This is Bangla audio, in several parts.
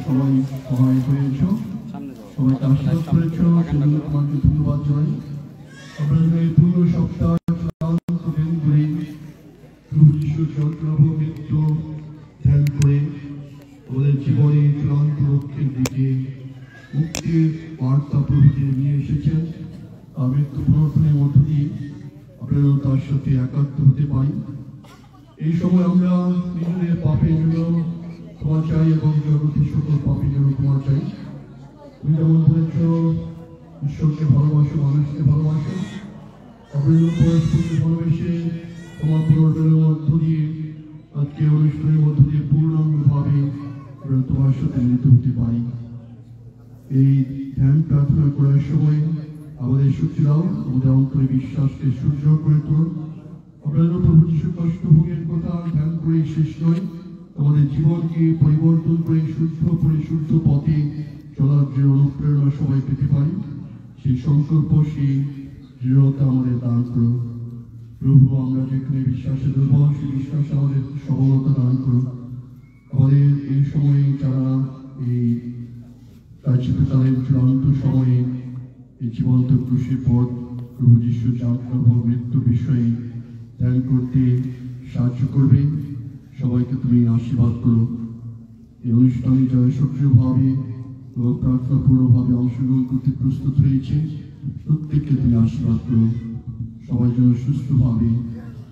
সবাই সহায়ক হয়েছ, সবাইকে আশীর্বাদ করেছ, তোমাকে ধন্যবাদ জানাই। আপনাদের এই পুরো সপ্তাহ ক্লান্ত দিন ধরে প্রভু যিশুর যন্ত্রণা মৃত্যু ধ্যান করে আমাদের জীবনে চূড়ান্ত লক্ষ্যের দিকে মুক্তির বার্তা প্রভুকে নিয়ে এসেছেন। আর মৃত্যু পুনরুত্থানের মধ্য দিয়ে আপনারা তার সাথে একাত্ম হতে পারি। এই সময় আমরা নিজেদের পাপের জন্য ক্ষমা চাই এবং জগতের সকল পাপের জন্য ক্ষমা চাই। তুমি যেমন বলেছ ঈশ্বরকে ভালোবাসো, মানুষকে ভালোবাসো, আপনাদের পরস্পরকে ভালোবেসে ক্ষমা পুনর্বের মধ্য দিয়ে আজকে অনুষ্ঠানের মধ্য দিয়ে পূর্ণাঙ্গভাবে তোমার সাথে মিলিত হতে পারি। এই ধ্যান প্রার্থনা করার সময় আমাদের শক্তি দাও, আমাদের অন্তরে বিশ্বাসকে সুদৃঢ় করে তুলুন। আপনাদের প্রভু যিশু কষ্টভোগের কথা ধ্যান করে শেষ নয়, আমাদের জীবনকে পরিবর্তন করে শুদ্ধ পরিশুদ্ধ পথে চলার যে অনুপ্রেরণা সবাই পেতে পারি, সেই সংকল্প সেই দৃঢ়তা আমাদের দান করুন। প্রভু আমরা যেখানে বিশ্বাসে দুর্বল, সেই বিশ্বাসে আমাদের সবলতা দান করুন। আমাদের এই সময়ে যারা এই কার্যকালের চূড়ান্ত সময়ে এই জীবন্ত ক্রুশের পথ প্রভু যিশু যাত্রা ও মৃত্যু বিষয়ে ধ্যান করতে সাহায্য করবে, সবাইকে তুমি আশীর্বাদ করো। এই অনুষ্ঠানে যারা সক্রিয়ভাবে ও প্রার্থনাপূর্ণভাবে অংশগ্রহণ করতে প্রস্তুত হয়েছে প্রত্যেককে তুমি আশীর্বাদ করো। সবাই যেন সুস্থভাবে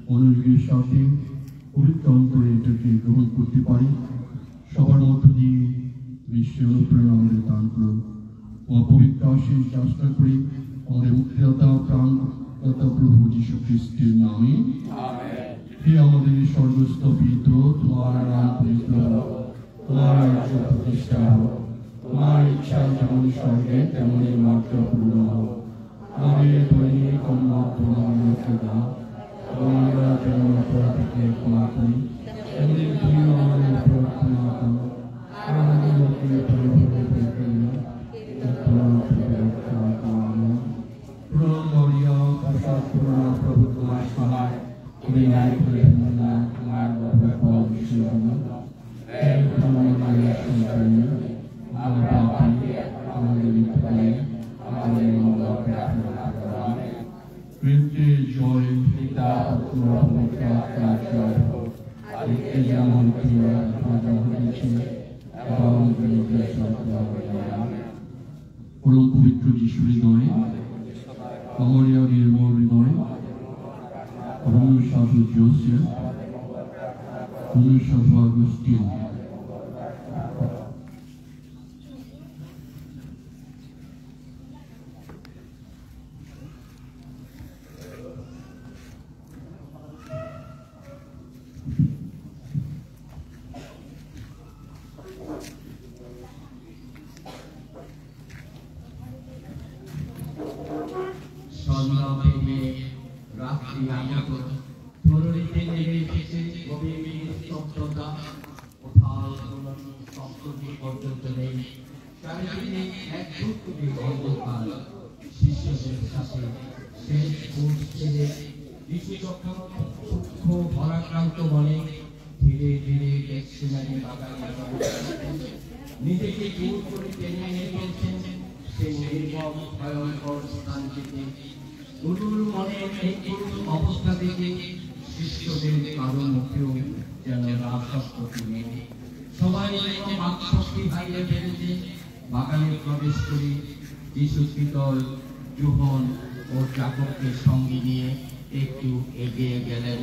মনোযোগের সাথে পবিত্র অন্তরে এটাকে গ্রহণ করতে পারি। সবার মধ্য দিয়ে বিশ্বের অনুপ্রেরণা আমাদের দান করো। তোমার পবিত্র আশীষ যাত্রা করি আমাদের মুক্তিদাতা প্রাণদাতা প্রভু যীশু খ্রিস্টের নামে। হে আমাদের স্বর্গস্থ পিতা, তোমার নাম পবিত্র হোক, তোমার রাজ্য প্রতিষ্ঠা হোক, তোমার ইচ্ছা যেমন স্বর্গে তেমনি মাত্র পূর্ণ হোক। আমাদের দৈনিক অন্ন আমাদেরকে দাও, এবং আমরা যেমন অপরাধীকে ক্ষমা করি তেমনি তুমিও আমাদের উপর ক্ষমা করো। আমাদের লোককে পরিবর্তন করো না, প্রভু তোমার সহায়, তুমি ন্যায় করে না তোমার জয় পিতা যেমন পরম পবিত্র যিশু হৃদয়ে, অমরিয়া নির্মল হৃদয়, সাধু জোসেফ, সাধু আগস্টিন, ভরাক্রান্ত মনে ধীরে ধীরে নিজেকে দূর করে টেনে নিয়ে গেছেন সেই নির্মম ভয়ঙ্কর স্থান থেকে। গুরুর মনের এই করুণ অবস্থা থেকে শিষ্যদের কারো মুখেও যেন রাজশক্তি নেই। সবাই বাকশক্তি হারিয়ে ফেলেছে। বাগানে প্রবেশ করে যিশু পিতর, যোহন ও যাকবকে সঙ্গে নিয়ে একটু এগিয়ে গেলেন।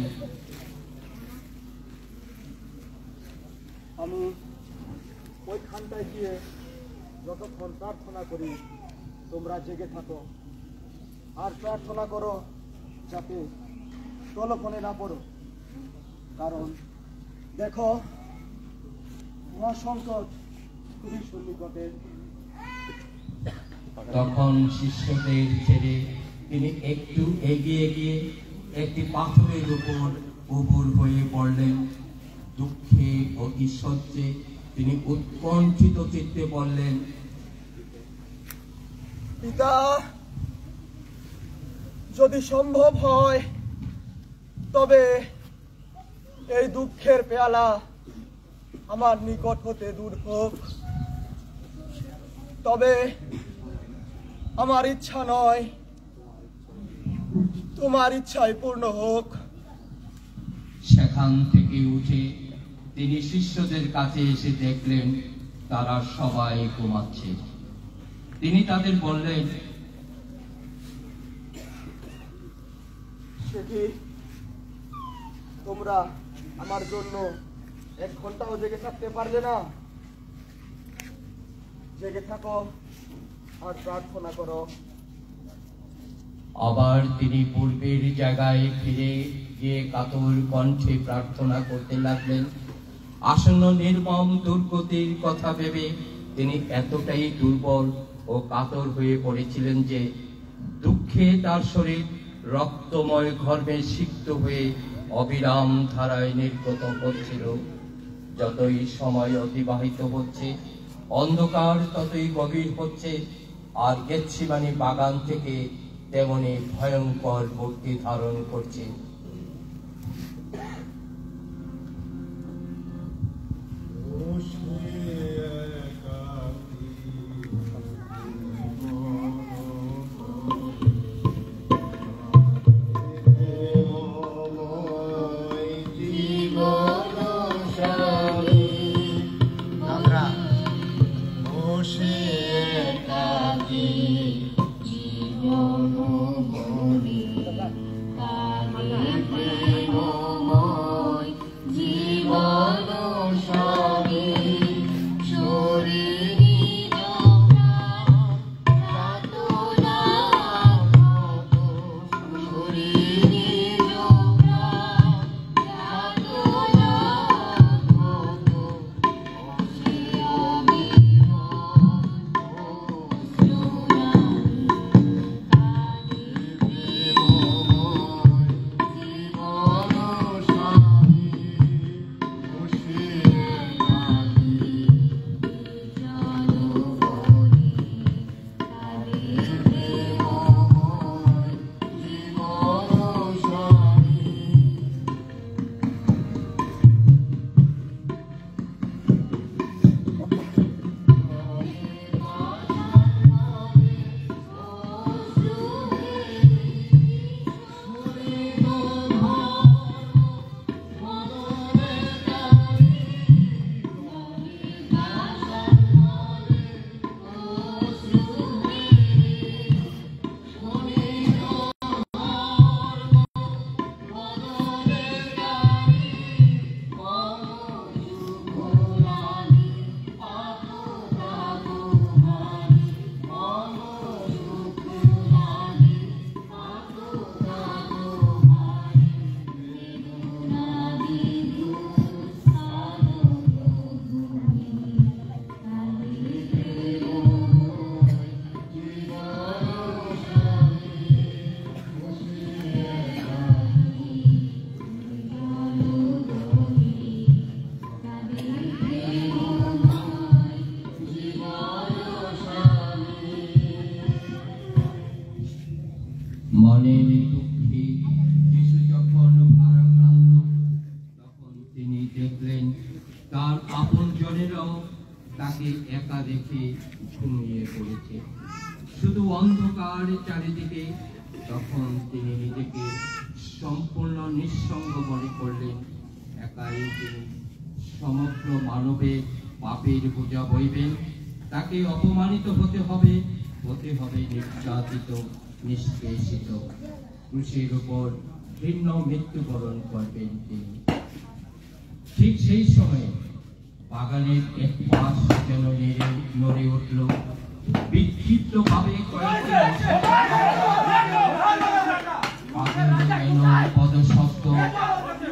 আমি ওইখানটায় গিয়ে যতক্ষণ প্রার্থনা করি তোমরা জেগে থাকো, আর প্রার্থনা করো যাতে প্রলোভনে না পড়ো, কারণ দেখো মহাসংকট খুবই সন্নিকটে। তখন শিষ্যদের ছেড়ে তিনি একটু এগিয়ে গিয়ে একটি পাথরের উপর উপুর হয়ে পড়লেন। দুঃখে অতিশয্যে তিনি উৎকণ্ঠিত চিত্তে বললেন, পিতা, যদি সম্ভব হয় তবে এই দুঃখের পেয়ালা আমার নিকট হতে দূর হোক, তবে আমার ইচ্ছা নয়, তোমার ইচ্ছাই পূর্ণ হোক। সেখান থেকে উঠে তিনি শিষ্যদের কাছে এসে দেখলেন তারা সবাই ঘুমাচ্ছে। তিনি তাদের বললেন, সে কি তোমরা আমার জন্য 1 ঘন্টাও জেগে থাকতে পারলে না? জেগে থাকো আর প্রার্থনা করো। আবার তিনি পূর্বের জায়গায় ফিরে গিয়ে কাতর কণ্ঠে প্রার্থনা করতে লাগলেন। আসন্ন নির্মম দুর্গতির কথা ভেবে তিনি এতটাই দুর্বল ও কাতর হয়ে পড়েছিলেন যে দুঃখে তার শরীর রক্তময় গর্ভে সিক্ত হয়ে অবিরাম ধারায় নির্গত হচ্ছিল। যতই সময় অতিবাহিত হচ্ছে, অন্ধকার ততই গভীর হচ্ছে, আর গেতসেমানি বাগান থেকে তেমনি ভয়ঙ্কর মূর্তি ধারণ করছে। মনের দুঃখে যিশু যখন ভারাক্রান্ত, তখন তিনি দেখলেন তার আপনজনেরাও তাকে একা রেখে ঘুমিয়ে পড়েছে। শুধু অন্ধকার চারিদিকে। তখন তিনি নিজেকে সম্পূর্ণ নিঃসঙ্গ মনে করলেন। একাই তিনি সমগ্র মানবের পাপের বোঝা বইবেন। তাকে অপমানিত হতে হবে নির্যাতিত, নিষ্পেষিত, ক্রুশের উপর ভিন্ন মৃত্যুবরণ করবেন তিনি। ঠিক সেই সময়ে বাগানের এক পাশ যেন নড়ে উঠল। বিক্ষিপ্ত ভাবে পদশব্দ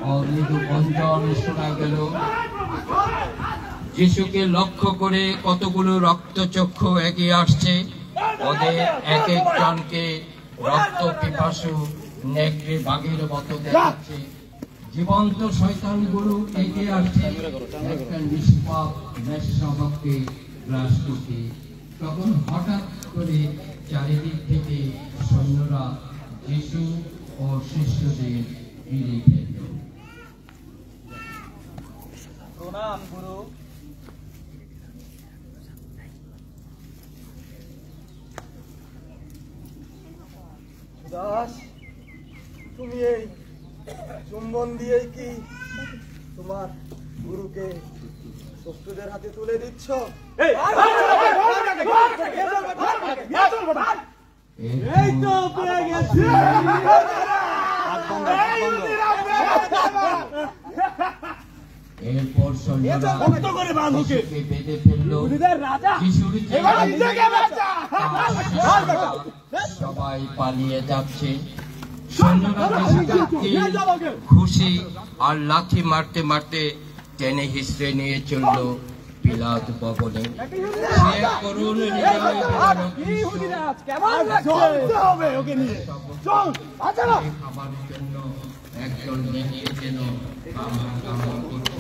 ও মৃদু গঞ্জন শোনা গেল। যিশুকে লক্ষ্য করে কতগুলো রক্তচক্ষু এগিয়ে আসছে। ওদের এক একজনকে রক্ত পিপাসু নেকড়ে বাঘের মতো দেখাচ্ছে। জীবন্ত শয়তানগুলো এগিয়ে আসছে একটা নিষ্পাপ মেষশাবককে গ্রাস করতে। তখন হঠাৎ করে চারিদিক থেকে সৈন্যরা যিশু ও শিষ্যদের ঘিরে ফেলল। প্রণাম গুরু। দাস, তুমি এই চুম্বন দিয়েই কি তোমার গুরুকে শত্রুদের হাতে তুলে দিচ্ছ? এই তো পেয়ে গেছি। এরপর বেঁধে ফেললো। সবাই পালিয়ে যাচ্ছে। সৈন্যরা খুশি আর লাঠি মারতে মারতে টেনে হিসড়ে নিয়ে চলল বিলাত ভবনে। করুণ খাবার জন্য একজন বেরিয়ে যেন আমার কামনা করছে।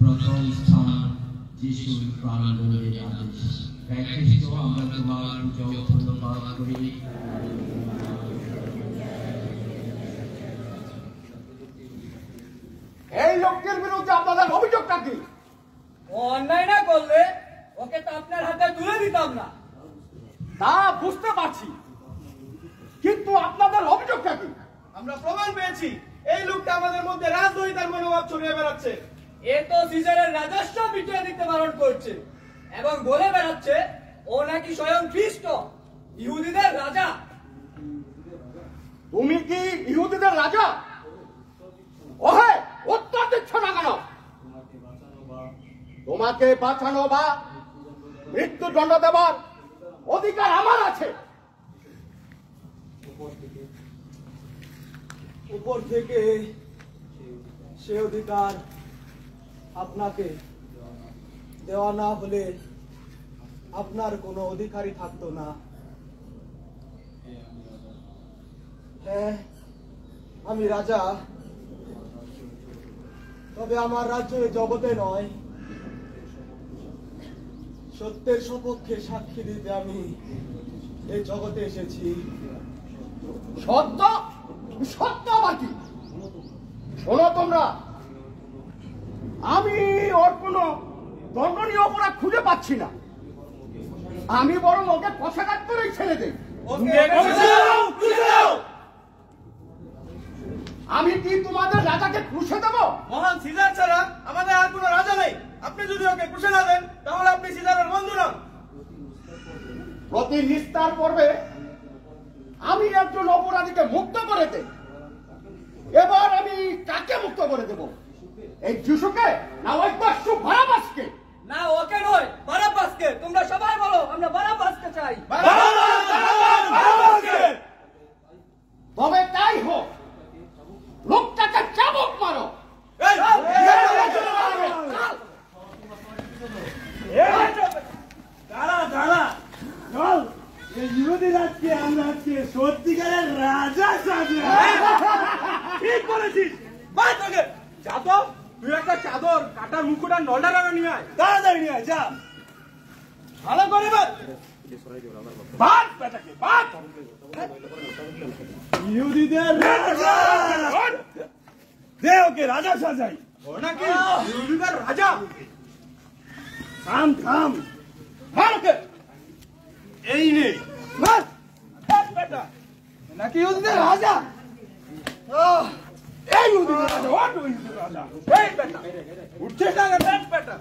প্রথম স্থান যিশুর প্রাণদণ্ডের আদেশ। খ্রিস্ট, আমরা তোমার পূজা ধন্যবাদ করি। এই লোকটির বিরুদ্ধে আপনাদের অভিযোগটা কি? ও অন্যায় না করলে ওকে তো আপনার হাতে তুলে দিতাম না। তা বুঝতে পারছি, কিন্তু আপনাদের অভিযোগটা কি? আমরা প্রমাণ পেয়েছি এই লোকটা আমাদের মধ্যে রাজনৈতিক মনোভাব ছড়িয়ে বেড়াচ্ছে। এ তো সিজারের রাজস্ব মিটিয়ে দিতে বারণ করছে এবং বলে বেড়াচ্ছে ও নাকি স্বয়ং খ্রিস্ট, ইহুদিদের রাজা। তুমি কি ইহুদিদের রাজা? ওহে, উত্তর দিচ্ছ না কেন? তোমাকে বাঁচানো বা মৃত্যুদণ্ড দেবার অধিকার আমার আছে। উপর থেকে সে অধিকার আপনাকে দেওয়া না হলে আপনার কোনো অধিকারই থাকতো না। হ্যাঁ, আমি রাজা, তবে আমার রাজ্য এই জগতে নয়। সত্যের সপক্ষে সাক্ষী দিতে আমি এই জগতে এসেছি। সত্য? সত্য আবার কি? শোনো তোমরা, আমি ওর কোনো দণ্ডনীয় অপরাধ খুঁজে পাচ্ছি না। আমি বরং ওকে কষাঘাত করেই ছেড়ে দেই। আমি কি তোমাদের রাজাকে ক্রুশে দেব? মহান সিজার ছাড়া আমাদের আর কোনো রাজা নেই। আপনি যদি ওকে ক্রুশে না দেন তাহলে আপনি সিজারের বন্ধু নন। প্রতি নিস্তার পর্বে আমি একজন অপরাধীকে মুক্ত করে দেই। এবার আমি কাকে মুক্ত করে দেব? এই যিশুকে না ওই দস্যু বারাব্বাসকে? না, ওকে নয়, বারাব্বাসকে। তোমরা সবাই বলো আমরা বারাব্বাসকে চাই। তবে তাই হোক, লোকটাকে চাবুক মারো। আজকে আমরা আজকে সত্যিকারের রাজা সাজে। ঠিক বলেছিস। বাদ তোকে যা তো, তুই একটা চাদর, কাটার মুকুট আর নলডারা নিয়ে আয়, তাড়াতাড়ি নিয়ে আয়, যা ভালো করে বাদ। বাদ বেটাকে বাদ। ইহুদিদের রাজা, দে ওকে রাজা সাজাই। ও নাকি ইহুদিদের রাজা? থাম থাম, মার ওকে। এই নে মার। বেটা নাকি ইহুদিদের রাজা? এই ইহুদিদের রাজা, ওট ইহুদিদের রাজা। এই বেটা উঠছে না রে বেটা।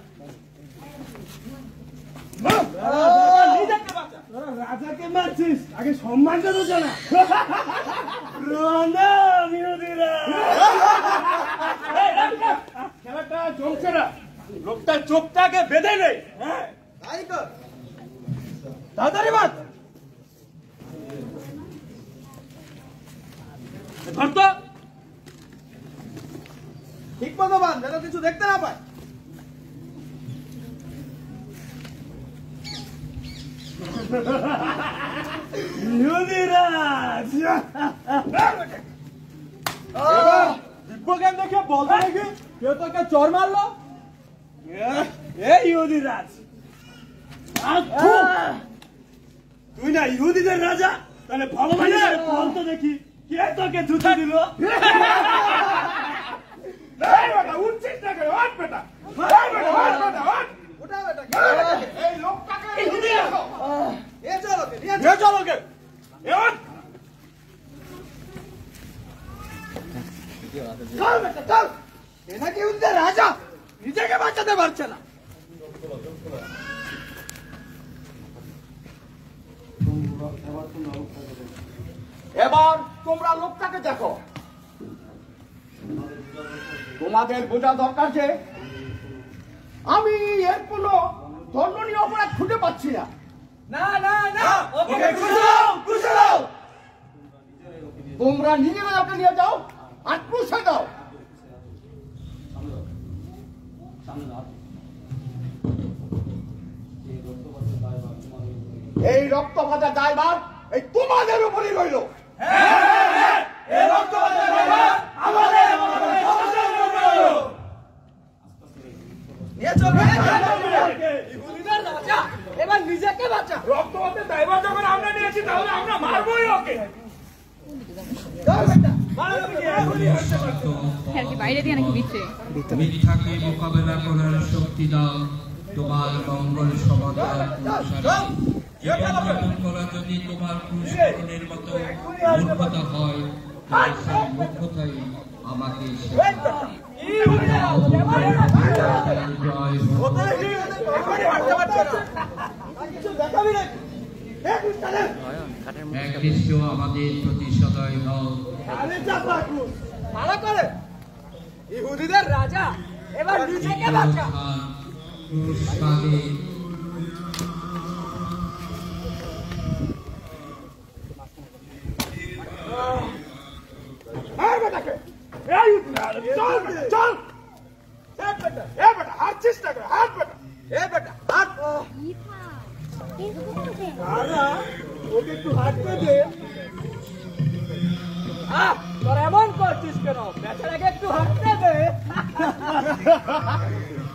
রাজাকে মারছিস, আগে সম্মানটা তো জানা। খেলাটা জমছে না, লোকটার চোখটাকে বেঁধে নেই। হ্যাঁ তাই কর, তাড়াতাড়ি বাদ। ধর তো, ঠিক মতো বাদ, যেন কিছু দেখতে না পায়। দিব্যজ্ঞান দেখে বলতে নাকি কেউ তোকে চর মারলো? এই ইহুদিরাজ, তুই না ইহুদিদের রাজা? তাহলে ভগবানের বলতো দেখি কে তোকে জুতা দিল? উঠছিস না কেন? ওঠ বেটা, এই লোকটাকে চলো কে নাকি উদ্দের রাজা, নিজেকে বাঁচাতে পারছে না। এবার তোমরা লোকটাকে দেখো। তোমাদের বোঝা দরকার যে আমি এর কোনো দণ্ডনীয় অপরাধ খুঁজে পাচ্ছি না। না না না, ওকে ক্রুশে দাও। তোমরা নিজেরা ওকে নিয়ে যাও আর ক্রুশে দাও। এই রক্ত ভাজা দায়ভার এই তোমাদের উপরই রইল। এবার নিজেকে বাঁচা। রক্তপাতের দায়ভার যখন আমরা নিয়েছি তাহলে আমরা মারবোই ওকে। বাইরে দিয়ে নাকি দিচ্ছে মিথ্যাকে মোকাবেলা করার শক্তি দাও, তোমার মঙ্গল সমাধান জীবনযাপন করা যদি তোমার পুরুষের মতো মূর্খতা হয়, তাহলে সেই মূর্খতাই আমাকে আমাদের প্রতি সদয় হও। ভালো করে ইহুদিদের রাজা, এবার নিজেকে বাঁচা। ওকে একটু হাঁটতে দে। তোর এমন করছিস কেন? বেচারাকে একটু হাঁটতে দে।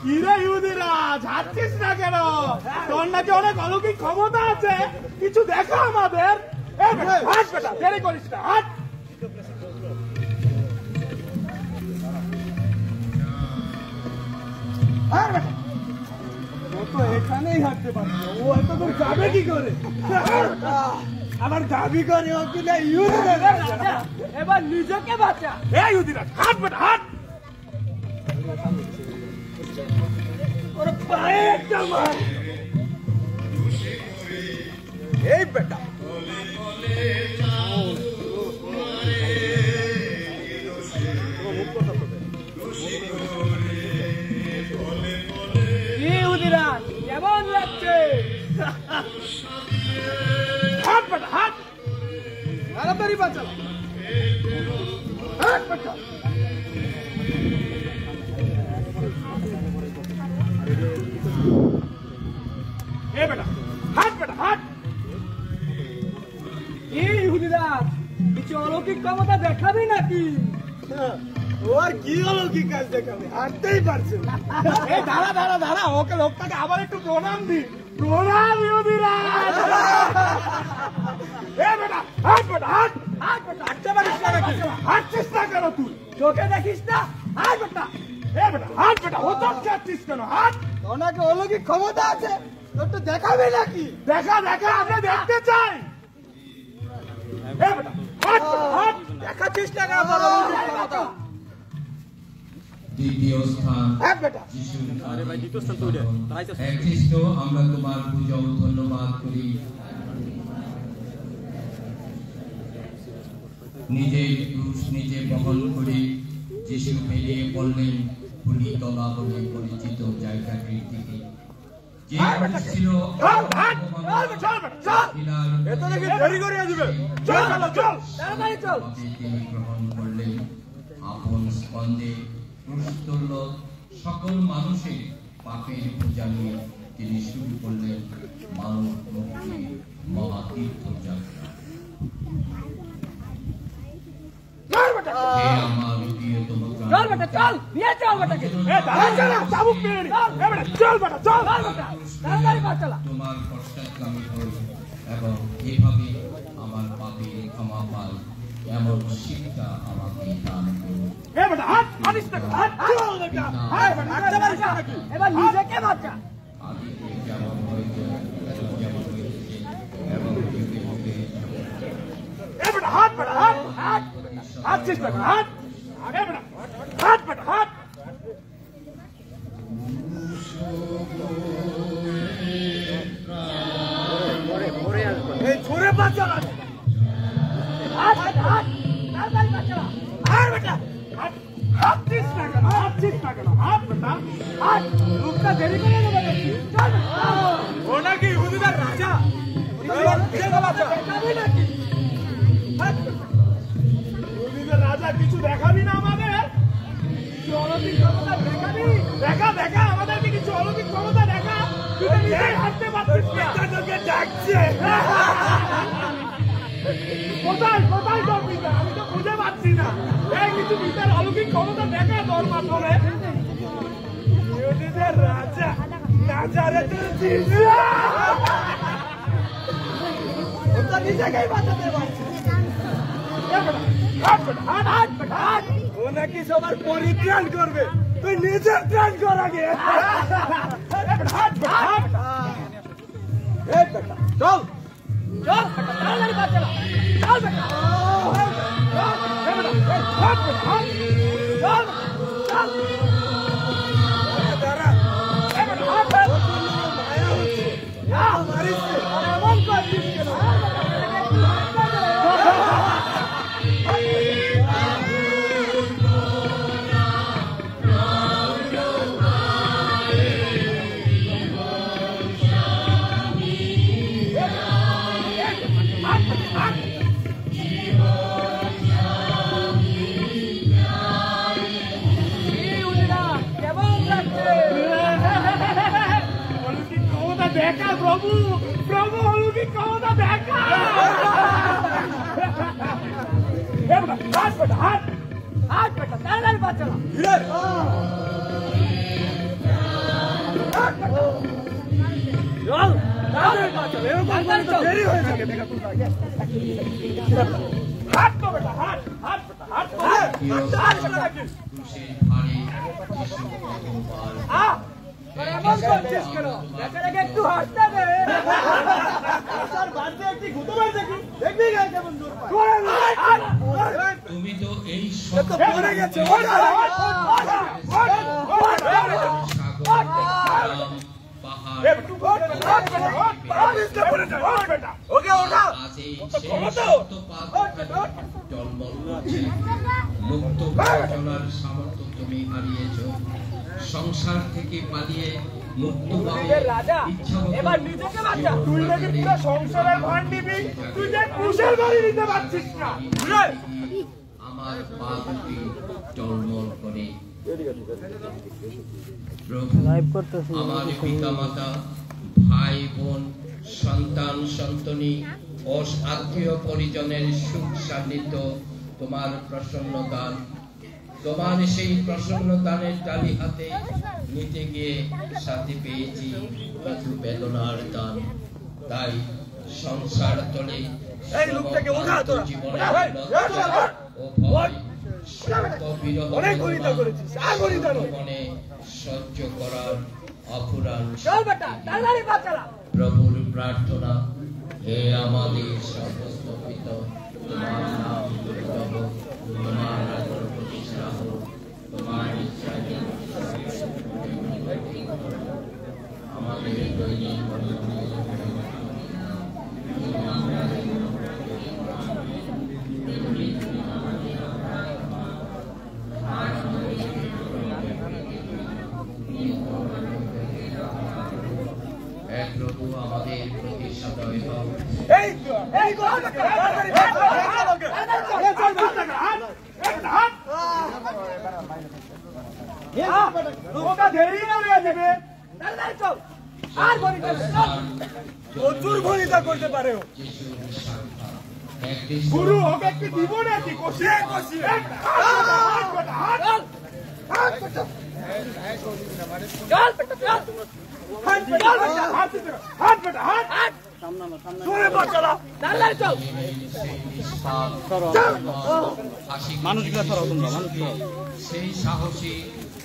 কি রে ইহুদিরাজ, হাঁটছিস না কেন? তোর নাকি অনেক অলৌকিক ক্ষমতা আছে, কিছু দেখা আমাদের। হাঁট বেটা, দেরি করিস না, হাঁট। ও তো এখানেই হাঁটতে পারছে, ও এত দূর যাবে কি করে? আবার দাবি করে ও কিনা ইহুদিদের রাজা। এবার নিজেকে বাঁচা। এই ইহুদিরাজ, হাঁট বেটা, হাঁট। ওর পায়ে একটা মার। এই বেটা ইহুদিরাজ কেমন লাগছে? হাঁট বেটা, হাঁট। তাড়াতাড়ি বাঁচা, হাঁট বেটা। এ বেটা, হাঁট বেটা, হাঁট। কিছু অলৌকিক ক্ষমতা দেখাবি নাকি? ওর কি অলৌকিক কাজ দেখাবে? হাঁটতেই পারছে না। এই দাঁড়া দাঁড়া দাঁড়া, ওকে লোকটাকে আবার একটু প্রণাম দি। প্রণাম ইহুদিরাজ। এ বেটা হাঁট, বেটা হাঁট, হাঁট বেটা, হাঁটতে পারিস না নাকি? হাঁটছিস না কেন তুই? চোখে দেখিস না? হাঁট বেটা, এ বেটা হাঁট বেটা, হোঁচট খাচ্ছিস কেন? হাঁট। ওনাকে অলৌকিক ক্ষমতা আছে, তোর তো দেখাবে নাকি? দেখা দেখা, আমরা দেখতে চাই। এ বেটা হাঁট, হাঁট, দেখাচ্ছিস না কেন তোর অলৌকিক ক্ষমতা? দ্বিতীয় স্থান যিশুর হে খ্রিস্ট, আমরা তোমার পূজা ও ধন্যবাদ করি। নিজের ক্রুশ নিজে বহন করে যিশু বেরিয়ে পড়লেন পুলিতলা বলে পরিচিত জায়গাটির দিকে। যে ক্রুশ ছিল তিনি গ্রহণ করলেন আপন স্পন্দে। ক্রুশতুল্য সকল মানুষের পাপের পূজা নিয়ে তিনি শুরু করলেন মানব মুক্তির মহাতীর্থ যাত্রা। আমার প্রিয়তম তোমার পশ্চাৎগামী হই এবং এভাবে আমার পাপের ক্ষমা পাই, এমন শিক্ষা আমাকে দান করুন। এবার নিজেকে বাঁচা। আদিতে যেমন হয়েছে যেমন হয়েছে এবং যুগে যুগে ঝরে বাঁচা। রাজা রাজা কিছু দেখাবি না আমাদের? অলৌকিক ক্ষমতা দেখাবি? দেখা দেখা, আমাদেরকে কিছু অলৌকিক ক্ষমতা দেখা। তুই তো নিজেই হাঁটতে পারছিস না। তোকে ডাকছে। কোথায় কোথায় তোর পিতা? আমি তো খুঁজে পাচ্ছি না। এই কিছু পিতার অলৌকিক ক্ষমতা দেখা তোর মাধ্যমে। ইহুদিদের রাজা নাজারেতের যিশু। ও তো নিজেকেই বাঁচাতে পারছে। ও নাকি সবার পরিত্রাণ করবে, তুই নিজের ত্রাণ কর আগে। চল চল, তাড়াতাড়ি বাঁচা। চল বেটা, দেখা প্রভু, প্রভু অলৌকিক ক্ষমতা দেখা। হাত বেটা, হাত হাত বেটা, তাড়াতাড়ি বাঁচা। দেরি হয়ে যাবে। হাত তো বেটা, হাত হাত বেটা, হাত একটু হাঁটতে দে। তুমি তো এই পড়ে গেছে। মুক্ত চলার সামর্থ্য তুমি হারিয়েছ। সংসার থেকে পালিয়ে মুক্তভাবে এবার নিজেকে বাঁচা। তুই নাকি পুরো সংসারের ভার নিবি, তুই যে কুশের বাড়ি নিতে পারছিস না। আমার পা দুটি টলমল করে। প্রভু, আমার পিতা মাতা ভাই বোন, সন্তান সন্ততি ও আত্মীয় পরিজনের সুখ সান্নিধ্য, তোমার প্রসন্ন দান। তোমার সেই প্রসন্ন দানের ডালি হাতে নিতে গিয়ে সাথে পেয়েছি কিছু বেদনার দান। তাই সংসার তলে জীবনে সহ্য করার অফুরান প্রভুর প্রার্থনা, হে আমাদের সমস্ত পিত, তোমার নাম দুর্লভ, তোমার আদর প্রতিষ্ঠা হোক, তোমার ইচ্ছা আমাদের দৈনিক প্রভু আমাদের প্রতি সদয় হও। প্রচুর ভরিতা করতে পারে গুরু হোক একটি দিব নাকি কষিয়ে কষিয়ে সেই সাহসী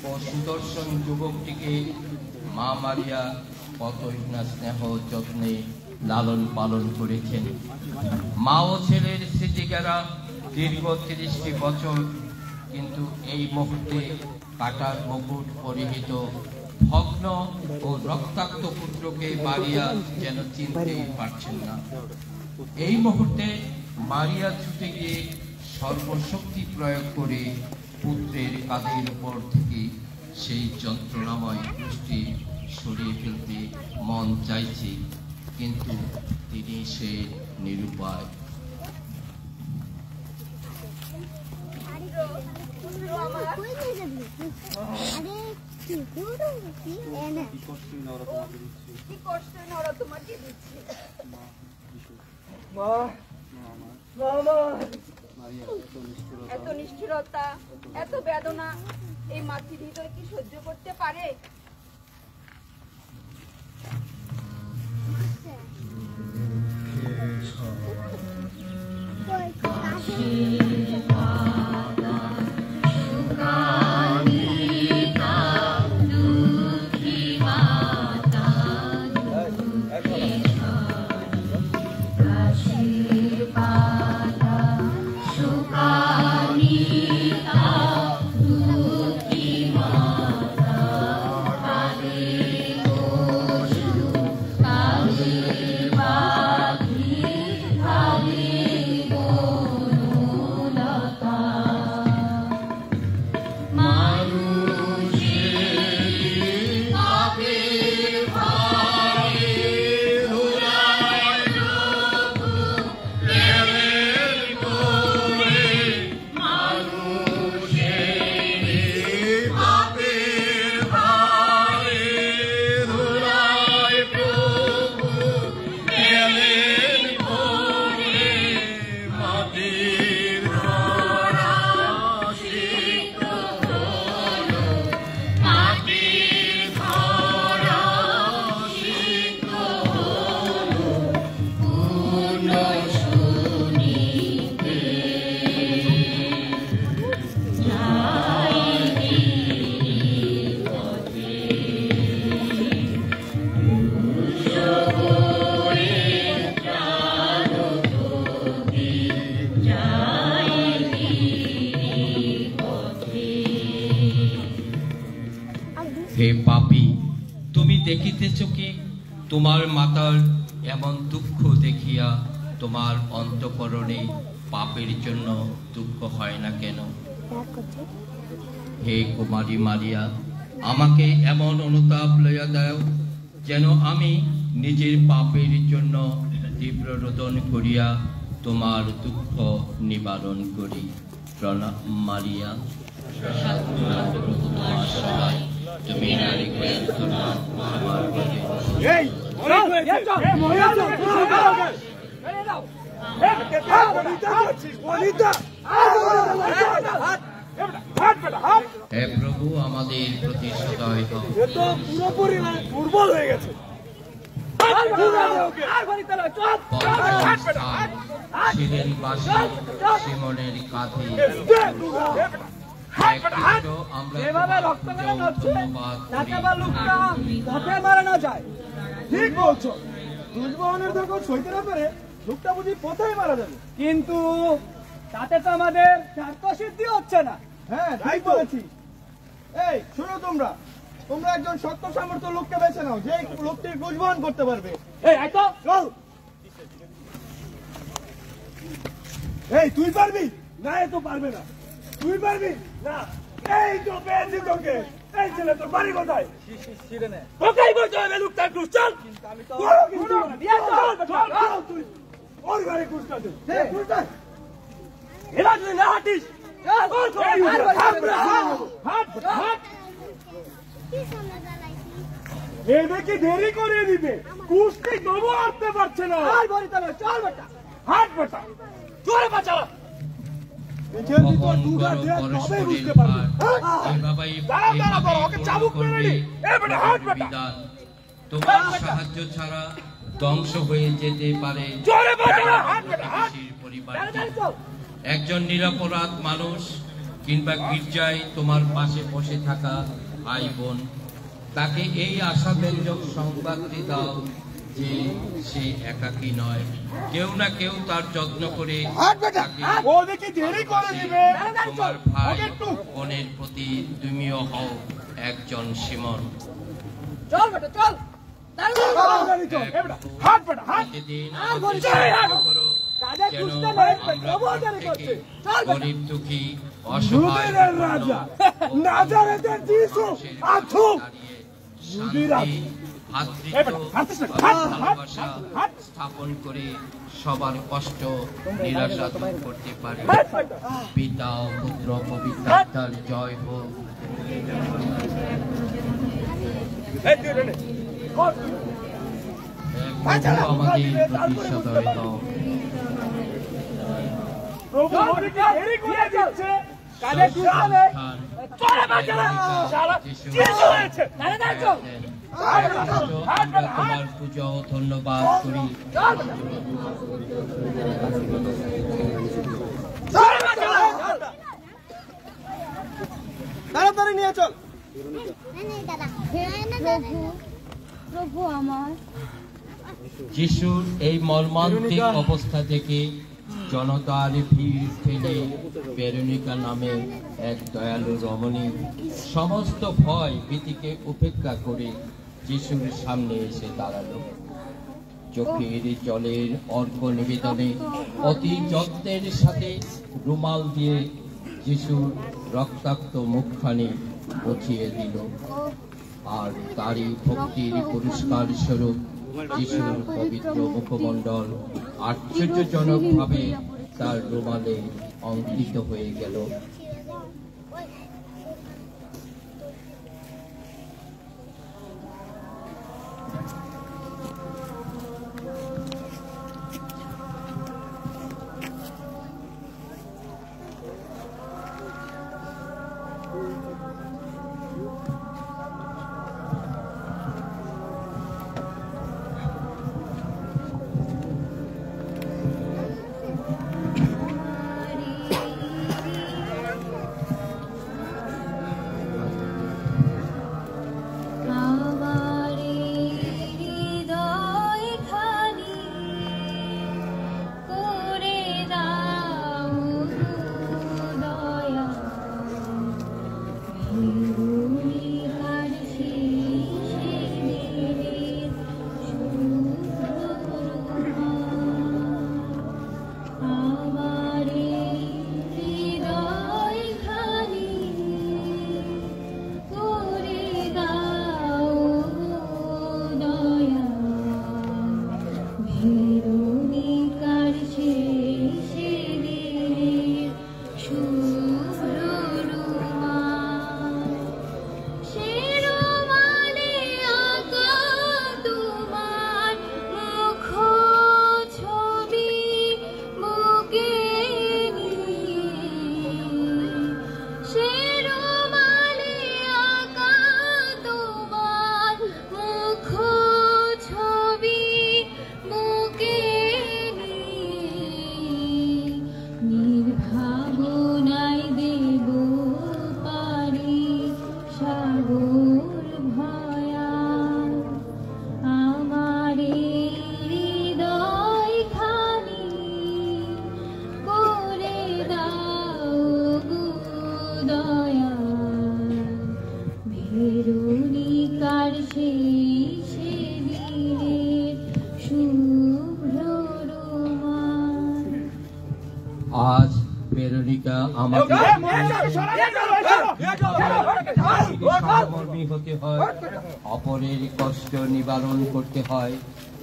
ও সুদর্শন যুবকটিকে মা মারিয়া কতই না স্নেহ যত্নে লালন পালন করেছেন। মা ও ছেলের স্মৃতিকেরা দীর্ঘ 30টি বছর, কিন্তু এই মুহূর্তে কাটার মুকুট পরিহিত ভগ্ন ও রক্তাক্ত পুত্রকে মারিয়া যেন চিনতেই পারছেন না। এই মুহূর্তে মারিয়া ছুটে গিয়ে সর্বশক্তি প্রয়োগ করে পুত্রের কাঁধের উপর থেকে সেই যন্ত্রণাময় পুষ্টি সরিয়ে ফেলতে মন চাইছে, কিন্তু তিনি সে নিরুপায়। এত নিষ্ঠুরতা, এত বেদনা এই মাতৃ হৃদয় কি সহ্য করতে পারে? হে পাপী, তুমি দেখিতেছ কি তোমার মাতার এমন দুঃখ দেখিয়া তোমার অন্তঃকরণে পাপের জন্য দুঃখ হয় না কেন? হে কুমারী মারিয়া, আমাকে এমন অনুতাপ লইয়া দাও যেন আমি নিজের পাপের জন্য তীব্র রোদন করিয়া তোমার দুঃখ নিবারণ করি। প্রণাম মারিয়া, তুমি নারী হে প্রভু আমাদের প্রতি সদয় হও। পুরোপুরি দুর্বল হয়ে গেছে। সিমনের কাঁধে যেভাবে রক্তদান হচ্ছে তাতে আবার লোকটা পথে মারা না যায়। ঠিক বলছো, দুর্বহনের যখন সইতে না পারে লোকটা বুঝি পথেই মারা যাবে। কিন্তু তাতে তো আমাদের স্বার্থ সিদ্ধি হচ্ছে না। হ্যাঁ তাই বলেছি। এই শোনো, তোমরা একজন শক্ত সামর্থ্য লোককে বেছে নাও, যে লোকটি বুঝবহন করতে পারবে। এই আয় তো চল। এই তুই পারবি না? এ তো পারবে না। তুই পারবি না? এই তো পেয়েছি তোকে। এই ছেলে তোর বাড়ি কোথায়? তোকেই বলতে হবে লোকটা ক্রুশ। চল। তুই ওর ঘরে ক্রুশটা দে। এবার তুই না হাঁটিস এদেরকে দেরি করে দিবে। কুস্তি তবু হাঁটতে পারছে না। চল বেটা, হাট বেটা, জোরে বাঁচা। ওকে চাবুক মেরে নি। হাট বেটা, তোমার সাহায্য ছাড়া ধ্বংস হয়ে যেতে পারে জোরে বাঁচা। হাট বেটা, পরিবারটি। একজন নিরপরাধ মানুষ কিংবা গির্জায় তোমার পাশে বসে থাকা ভাই বোন, তাকে এই আশাব্যঞ্জক সংবাদটি দাও যে সে একাকী নয়, কেউ না কেউ তার যত্ন করে ও দেখি দেরি করে দিবে। তোমার ভাই বোনের প্রতি তুমিও হও একজন সিমন। চল বেটা, চল। হাট বেটা, হাট। প্রতিদিন করো কাজে যেন কুস্তে নেই, আমরা তবুও দেরি করছে। চল বেটা। গরিব দুঃখী অসহায় রুবেলের রাজা নাজারেতের যিশু আছু শান্তি, ভাতৃত্ব, ভালোবাসা স্থাপন করে সবার কষ্ট নিরাশা দূর করতে পারে। পিতা ও পুত্র পবিত্র আত্মার জয় হোক। প্রভু আমাদের প্রতি সদয় হও। প্রভু ওদিকে দেরি করে দিচ্ছে। কাজে কুস্তে নেই। চলে বাঁচা। শালা যিশু হয়েছে। চল। আমরা তোমার পূজা ও ধন্যবাদ করি। তাড়াতাড়ি নিয়ে চল। প্রভু আমার যিশুর এই মর্মান্তিক অবস্থা থেকে জনতার ভিড় ঠেলে বেরোনিকা নামে এক দয়ালু রমণী সমস্ত ভয় ভীতিকে উপেক্ষা করে যিশুর সামনে এসে দাঁড়ালো। চোখের জলের অর্ঘ্য নিবেদনে অতি যত্নের সাথে রুমাল দিয়ে যিশুর রক্তাক্ত মুখখানি মুছিয়ে দিল, আর তারই ভক্তির পুরস্কার স্বরূপ যিশুর পবিত্র মুখমণ্ডল আশ্চর্যজনকভাবে তার রুমালে অঙ্কিত হয়ে গেল। ভেরোনিকা আমাদের সহমর্মী হতে হয়, অপরের কষ্ট নিবারণ করতে হয়,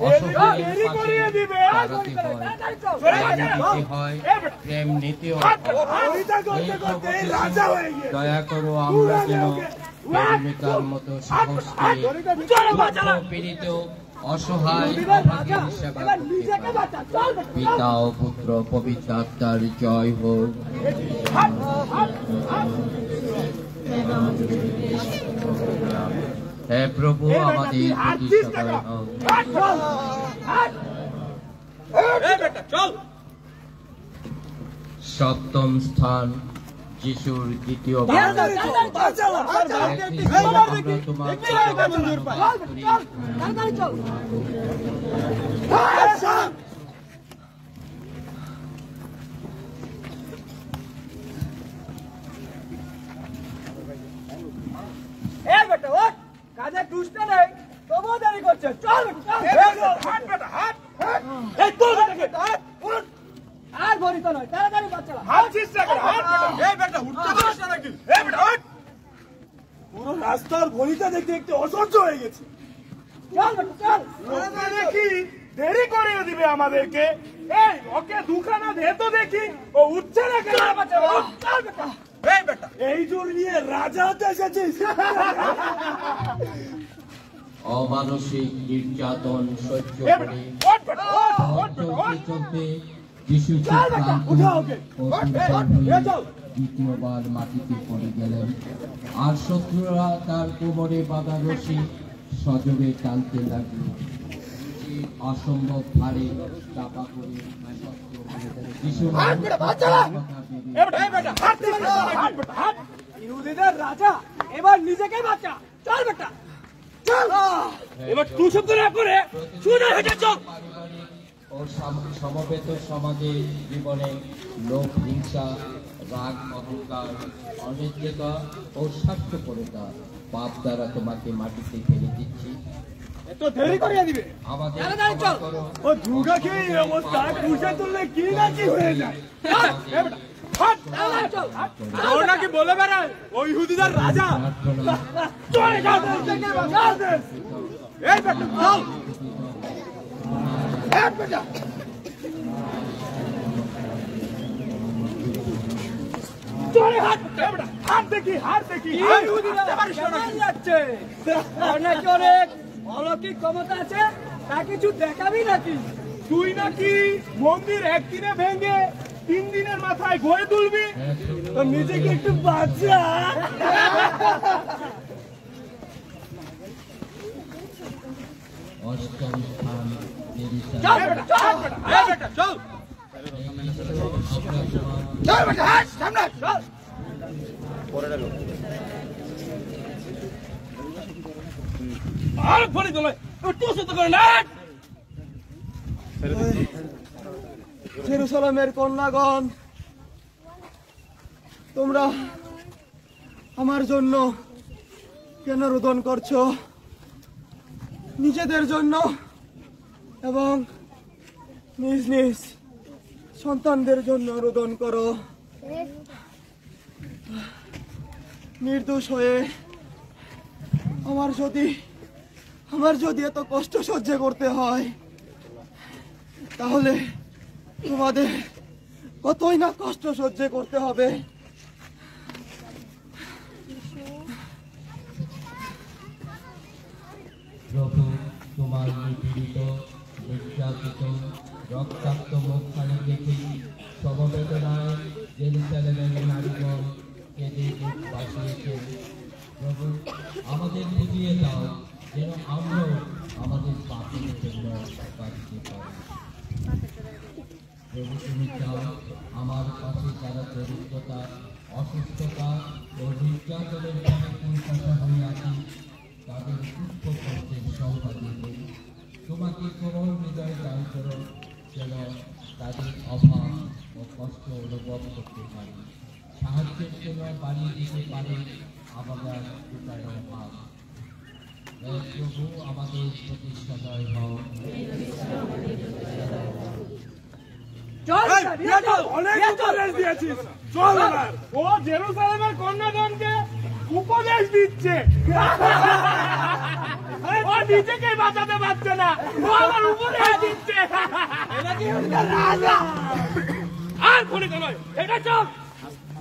অসহায়ের পাশে দাঁড়াতে হয়, দিতে হয়, প্রেম নিতেও হয়। দয়া করো আমরা যেন ভেরোনিকার মতো সাহস পেয়ে পীড়িত অসহায় অভাগীর সেবা করতে পারি। পিতা ও পুত্র পবিত্র আত্মার জয় হোক। হে প্রভু আমাদের প্রতি সদয় হও। সপ্তম স্থান যিশুর দ্বিতীয় কাজে দুষ্ট নেই, তবুও দেরি করছে। চল আর ভরিত নয়, তাড়াতাড়ি বাচ্চা পুরো রাস্তার ভরিটা দেখতে একটু অসহ্য হয়ে গেছে। চল চল দেখি দেরি করে দিবে আমাদেরকে। এই ওকে দুখানা দে তো দেখি, ও উঠছে না কেন? এই জোর নিয়ে রাজা হতে এসেছিস? অমানসিক নির্যাতন সহ্য করে চলতে যিশু দ্বিতীয়বার মাটিতে পড়ে গেলেন, আর শত্রুরা তার কোমরে বাঁধা রশি সজোরে টানতে লাগলো। অসম্ভব ভারে চাপা করে ইহুদিদের রাজা এবার নিজেকে বাঁচা। চল বেটা চল, এবার তুই শব্দ না করে সোজা হেঁটে চল। ও সমবেত সমাজের জীবনে লোভ, হিংসা, রাগ, অহংকার, অনিশ্চয়তা ও স্বার্থপরতা পাপ দ্বারা তোমাকে মাটিতে ফেলে দিচ্ছি। এত দেরি করিয়ে দিবে আমাদের চল। ও দুর্গা খেয়ে এই অবস্থা পুষে তুললে কি না কি হয়ে যায়। ওর নাকি বলে বেড়ায় ও ইহুদিদের রাজা। চলে যাও এই বেটা, চল। হাত দেখি যাচ্ছে নাকি অনেক অলৌকিক ক্ষমতা আছে, তা কিছু দেখাবি নাকি? তুই নাকি মন্দির একদিনে ভেঙে 3 দিনের মাথায় গড়ে তুলবি। নিজেকে একটু বাঁচা। অষ্টম স্থান চল আর ফোনে তোলে একটু সত্য করে না। জেরুসালেমের কন্যাগণ, তোমরা আমার জন্য কেন রোদন করছো? নিজেদের জন্য এবং নিজ নিজ সন্তানদের জন্য রোদন করো। নির্দোষ হয়ে আমার যদি এত কষ্ট সহ্য করতে হয়, তাহলে তোমাদের কতই না কষ্ট সহ্য করতে হবে। প্রভু, তোমার নিপীড়িত, নির্যাতিত, রক্তাক্ত মুখখানি দেখে সমবেদনায় জেরুসালেমের নারীগণ কেঁদে বুক ভাসিয়েছে। প্রভু, আমাদের বুঝিয়ে দাও যেন আমরাও আমাদের পাপের জন্য বাঁচতে পারি। প্রভু, তুমি চাও আমার কাছে যারা দরিদ্রতা, অসুস্থতা ও নির্যাতনের পরিচর্যা হয়ে আছে, তাদের সুস্থ কষ্টের সৌভাগ্য দেবে। তোমাকে কোমল হৃদয় দান করো, যেন তাদের অভাব ও কষ্ট অনুভব করতে পারে, সাহায্যের জন্য বাড়িয়ে দিতে পারে আমাদের উপায় অভাব। প্রভু, আমাদের প্রতি সদয় হও। চল অনেক উপদেশ দিয়েছিস, চল এবার। ও জেরুজালেমের কন্যাগণকে উপদেশ দিচ্ছে, ও নিজেকে বাঁচাতে পারছে না, ও আমার উপদেশ দিচ্ছে। আর খনিকা নয়, এটা চল,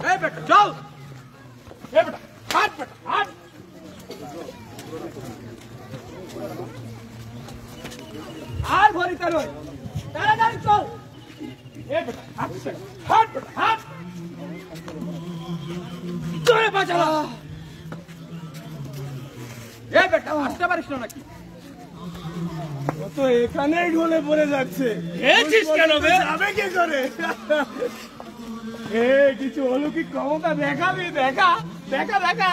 এই বেটা চল, এই বেটা হাট, বেটা হাট। আর ভরিতে নয়, তাড়াতাড়ি চল। এই বেটা হাট, বেটা হাট, জোরে বাঁচালা। এই বেটা হাঁটতে পারিস না নাকি? ও তো এখানেই ঢলে পড়ে যাচ্ছে, খেয়েছিস কেন বে? যাবে কি করে? কিছু অলৌকিক ক্ষমতা দেখাবি, দেখা দেখা দেখা।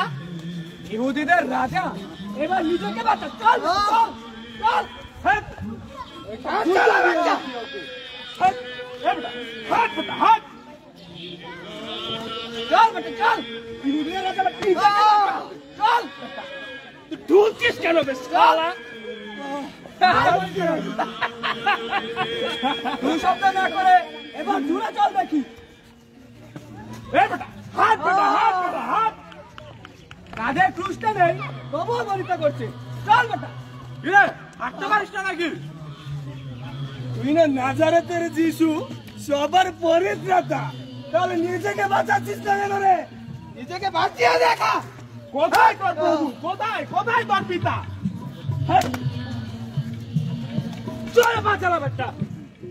ইহুদিদের রাজা এবার নিজেকে বাঁচা, চল চল চল। হাট, হাট, এই বেটা হাট, বেটা হাট। চল বেটা চল, ইহুদিদের রাজা এবার নিজেকে বাঁচা, চল। তুই ঢুলছিস কেন বে শালা? তুই শব্দ না করে এবার দূরে চল দেখি। এই বেটা হাট, বেটা হাট, বেটা হাট। কাঁধে ক্রুশটা নেই, তবুও বলিতে করছে, চল বেটা। কিরে হাঁটতে পারিস না নাকি? তুই না নাজারেতের যিশু, সবার পরিত্রাতা, তাহলে নিজেকে বাঁচাচ্ছিস না কেন রে? নিজেকে বাঁচিয়ে দেখা। কোথায় তোর প্রভু, কোথায় কোথায় তোর পিতা? চলে বাঁচালা বেটা।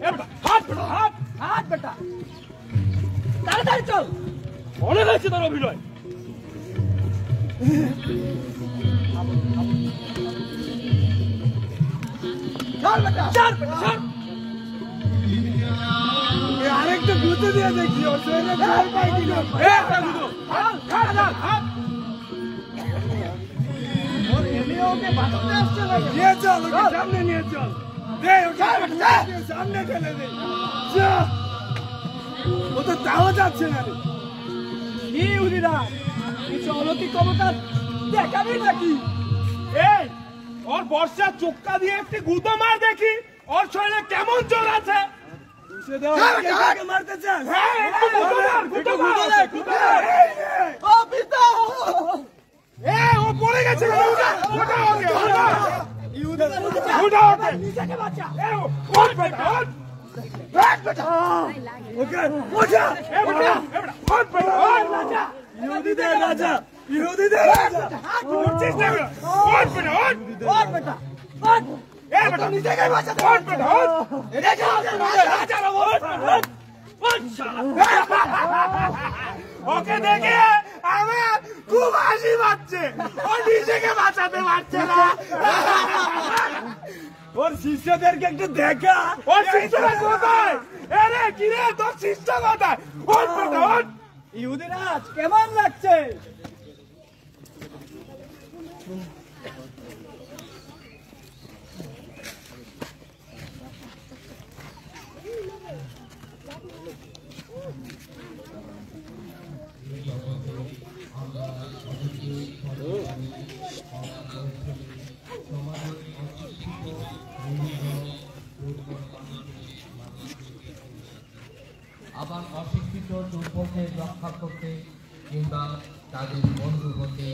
এ বেটা হাট, বেটা হাট, হাত বেটা, তাড়াতাড়ি চল। অনেক হয়েছে তোর অভিনয়। চল বেটা, চল বেটা, চল। আরেকটা গুঁতো দিয়ে দেখি, ওর শরীরে জল পাই কিনা। একটা গুঁতো, চল, হাট, হাট, হাট। ওর এমনি ওকে বাঁচাতে আসছে না। নিয়ে চল, ওকে সামনে নিয়ে চল। দে, ওকে সামনে ঠেলে দে। যা। ও তো তাও যাচ্ছে না রে। ইহুদিরা কিছু অলৌকিক ক্ষমতা দেখাবি নাকি? এই, ওর বর্ষার চোক্কা দিয়ে একটি গুঁতো মার দেখি, ওর শরীরে কেমন জোর আছে। মারতে চাস? হ্যাঁ, একটু গুঁতো মার, গুঁতো মার, গুঁতো মার। ও পিতা, ও পড়ে গেছে। উঠা, উঠা ওকে, উঠা। উঠা ওকে। নিজেকে বাঁচা। ওঠ বেটা, ওঠ। ওঠ বেটা। ওকে, উঠা। এ বেটা, ওঠ বেটা, ওঠ। ইহুদিদের রাজা, ইহুদিদের রাজা। উঠছিস না বেটা? ওঠ বেটা, ওঠ। ওঠ বেটা, ওঠ। এ বেটা, নিজেকে বাঁচাতে। ওঠ বেটা, ওঠ। এটা কি রাজা না? ওঠ, ওঠ। ওঠ শালা। ওকে দেখে আমার খুব হাসি পাচ্ছে, ও নিজেকে বাঁচাতে পারছে না। ওর শিষ্যদেরকে একটু দেখা। ওর শিষ্যরা কোথায়? আরে কি রে, তোর শিষ্য কোথায়? ওঠ বেটা, ওঠ। ইহুদিরা আজ কেমন লাগছে? আবার অশিক্ষিত দুর্বলদের রক্ষা করতে কিংবা তাদের বন্ধু হতে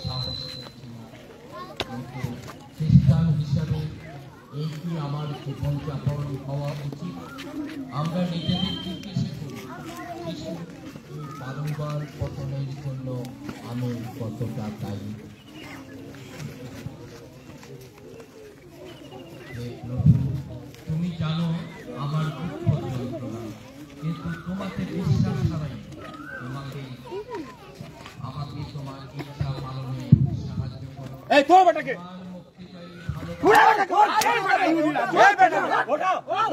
সাহস করছি না। কিন্তু খ্রিস্টান হিসাবে এই কি আমার জীবনযাপন হওয়া উচিত? আমরা নিজেদের জিজ্ঞেস করি, শিশু বারংবার পতনের জন্য আমি কতটা দায়ী? তুমি জানো আমার দুঃখ যন্ত্রণা, কিন্তু তোমাকে বিশ্বাস ছাড়াই আমাকে তোমার ইচ্ছা পালনে সাহায্য করো। এই তো বেটাকে উঠা বেটাকে,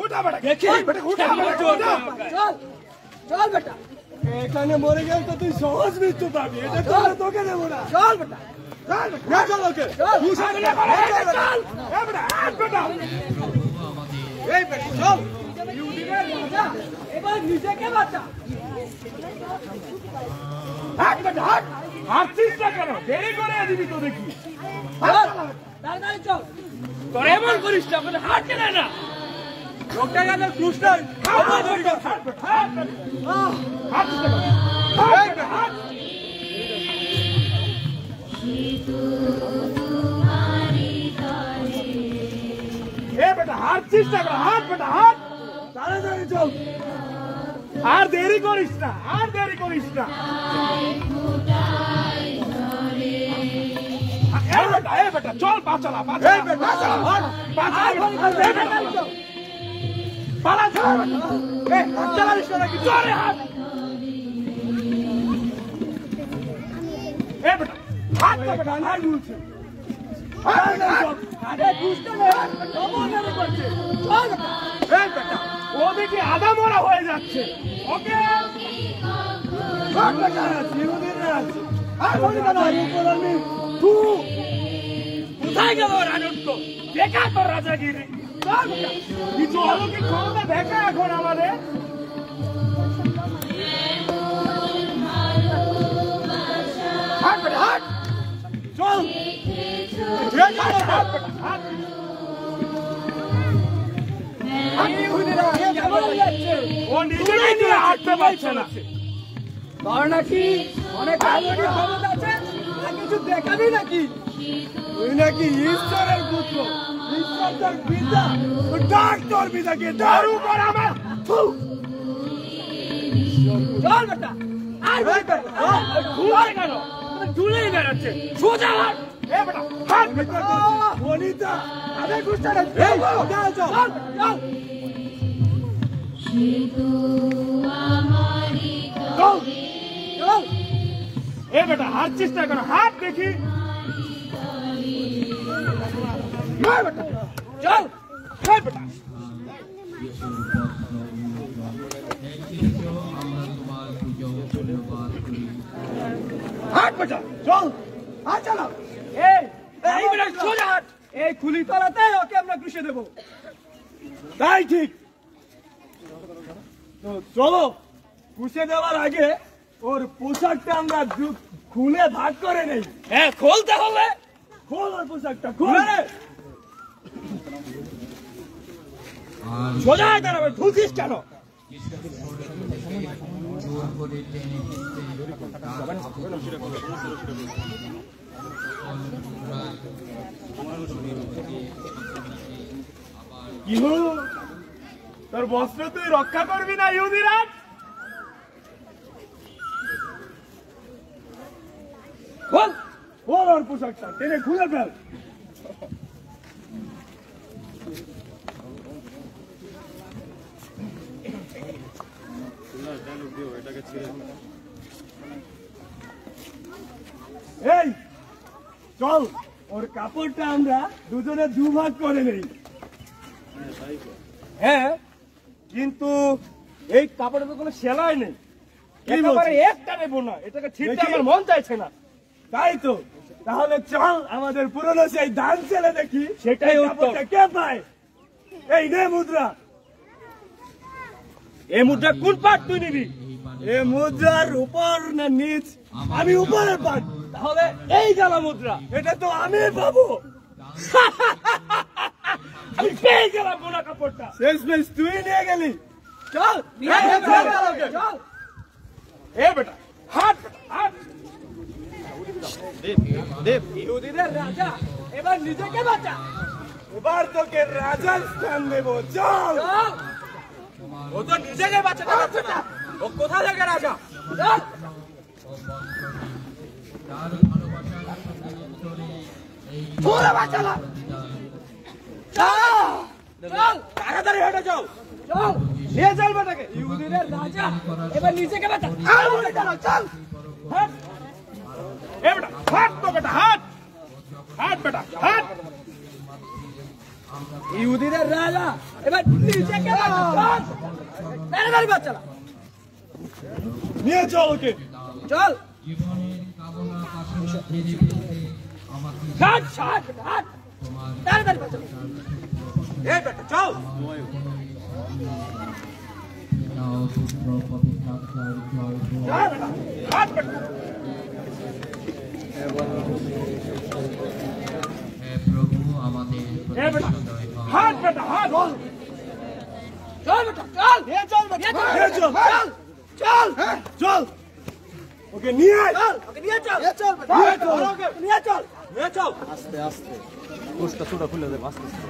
উঠা বেটাকে, দেখি বেটা, উঠা বেটা, চল, চল বেটা, এখানে মরে গেল তো তুই সহজ মৃত্যু পাবি, এটা তোকে দেবো না। চল বেটা, চল ওকে, চল এই বেটা, চল। ইহুদিদের রাজা এবার নিজেকে বাঁচা। হাট বেটা, হাট। হাঁটছিস না কেন? দেরি করে দিবি তো দেখি। চল, তাড়াতাড়ি চল। তোর এমন করিস না, হাঁটতে দেয় না। লোকটা গেল কৃষ্ণ বেটা হাত চেষ্টা কর হাত বেটা হাত তাড়াতাড়ি চল আর দেরি করিস না আর দেরি করিস না বেটা চল পা চালা পালা চালালিস নাকি চল হাত বেটা হাত বেটা হাত বলছে ওদিকে আধা মরা হয়ে যাচ্ছে ওকে কোথায় গেল রাজত্ব দেখা তোর রাজাগিরি কিছু অলৌকিক ক্ষমতা দেখা এখন আমাদের চল ও নিজেই নিয়ে হাঁটতে পারছে না তোর নাকি অনেক অলৌকিক ক্ষমতা আছে কিছু দেখাবি নাকি তুই নাকি ঈশ্বরের পুত্র ঈশ্বর তোর পিতা ডাক তোর পিতাকে দারু কর আমার চল বেটা আর বেটা ঘুরে গেল ঝুলেই বেড়াচ্ছে সোজা হাট বেটা হাট বেটা বনিতা আরে গুস্তারে চল চল বেটা হাত চেষ্টা করো হাত দেখি বেটা চল বেটা হাট বেটা চল হাত চালাও এই বেটা সোজা হাট এই খুলি তলাতে ওকে আমরা ঘুষে দেবো তাই ঠিক তো চলো ঘুষে দেওয়ার আগে ওর পোশাকটা আমরা খুলে ভাগ করে নেই হ্যাঁ খোলতে হলে খোল ওর পোশাকটা খুলে সোজা দাঁড়াবে ঢুকিস কেন কি হলো তোর বস্ত্র তুই রক্ষা করবি না ইহুদিরাজ খোল খোল ওর পোশাকটা টেনে খুলে ফেল এই চল ওর কাপড়টা আমরা দুজনে দুভাগ করে নেই হ্যাঁ কিন্তু এই কাপড়ের তো কোনো সেলাই নেই একেবারে একটা নেবো না এটাকে ছিঁড়তে আমার মন চাইছে না তাই তো তাহলে চল আমাদের পুরনো সেই দান ছেলে দেখি সেটাই কে পায় এই নে মুদ্রা এই মুদ্রা কোন পাট তুই নিবি এই মুদ্রার উপর না নিচ আমি উপরের পাট তাহলে এই গেল মুদ্রা এটা তো আমি পাবো আমি পেয়ে গেলাম বোনা কাপড়টা শেষ মেশ তুই নিয়ে গেলি চল চল এ বেটা হাট হাট ইহুদিদের রাজা এবার নিজেকে বাঁচা এবার তোকে রাজার স্থান দেব চল ও তো নিজেকে বাঁচাতে পারছে না ও কোথা থেকে রাজা চল বাঁচালা চল তাড়াতাড়ি হেঁটে যাও চল নিয়ে চল বেটাকে ইহুদিদের রাজা এবার নিজেকে বাঁচা চল হাট এ বেটা হাট তো বেটা হাট হাট বেটা হাট ইহুদিদের রাজা এবার নিজেকে বাঁচা তাড়াতাড়ি বাঁচালা নিয়ে চল ওকে চল হাট হাট হাট তাড়াতাড়ি বাঁচালা এ বেটা চল হাট বেটা প্রভু আমাদের হাট বেটা হাট চল বেটা চল নিয়ে চল বেটা নিয়ে চল চল চল ওকে নিয়ে আয় ওকে নিয়ে চল নিয়ে চল নিয়ে চল নিয়ে চল নিয়ে চল আস্তে আস্তে কোষটা ছোটা খুলে দেব আস্তে আস্তে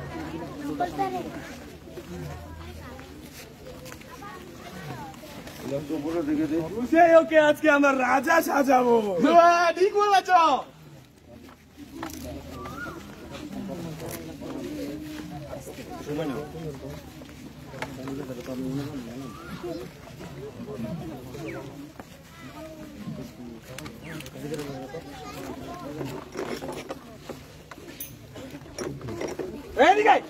ওকে আজকে আমরা রাজা সাজাবো ঠিক বলেছ। এদিকে আয়।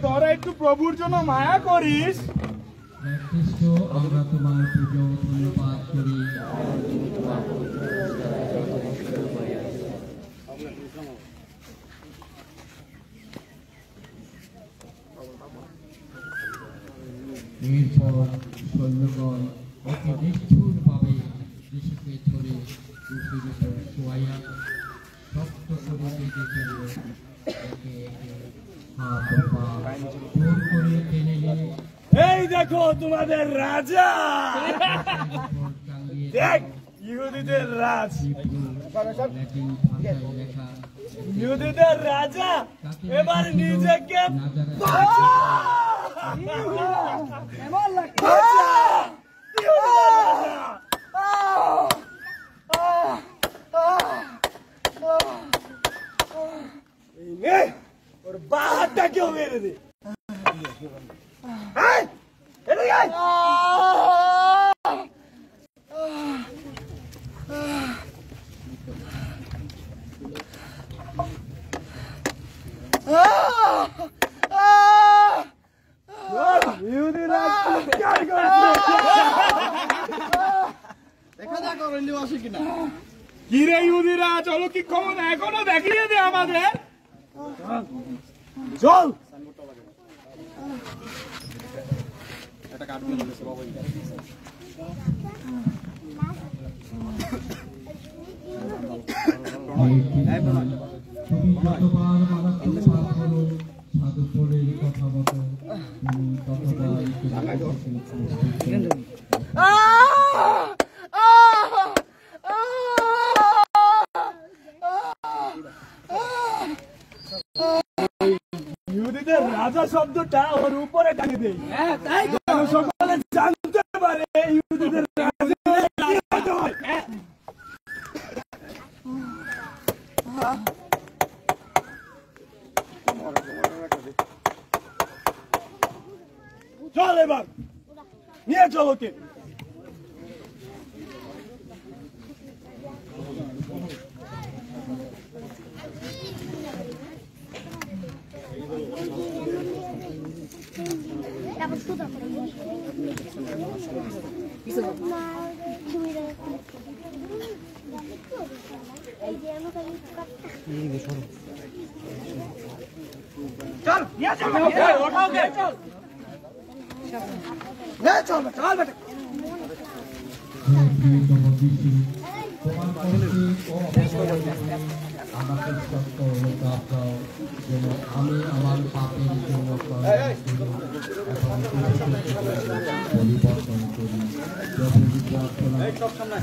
তোরা একটু প্রভুর জন্য মায়া করিস। খ্রিস্ট আমরা তোমার পুজো ধন্যবাদ করি। এরপর সৈন্যগণ অতি নিষ্ঠুরভাবে যিশুকে ধরে ক্রুশের উপর শোয়াইয়া শক্ত করে বেঁধে ফেলল। একে একে হাত ও পা জোর করে টেনে নিয়ে এই দেখো তোমাদের রাজা। দেখ ইহুদিদের রাজ, ল্যাটিন ভাষায় লেখা ইহুদিদের রাজা এবার নিজেকে ওর বাহারটা কেউ মেরে দে। কিরে ইহুদিরা চলো কি ক্ষমতা এখনো দেখিয়ে দে আমাদের। চল তুমি যতবার মারাত্মক পাপ করো সাধুপুরের কথা মতো তুমি ততবার ইহুদিদের রাজা শব্দটা ওর উপরে টাঙিয়ে দেই, যেন সকলে জানতে পারে ইহুদিদের রাজা কি হতে হয়। চল এবার নিয়ে চল ওকে। চল নিয়ে চল ওঠা ওকে চল নে চল চল বেটা আমাকে সত্য অনুতাপ দাও যেন আমি আমার পাপের জন্য পরিবর্তন করি। প্রভু প্রার্থনা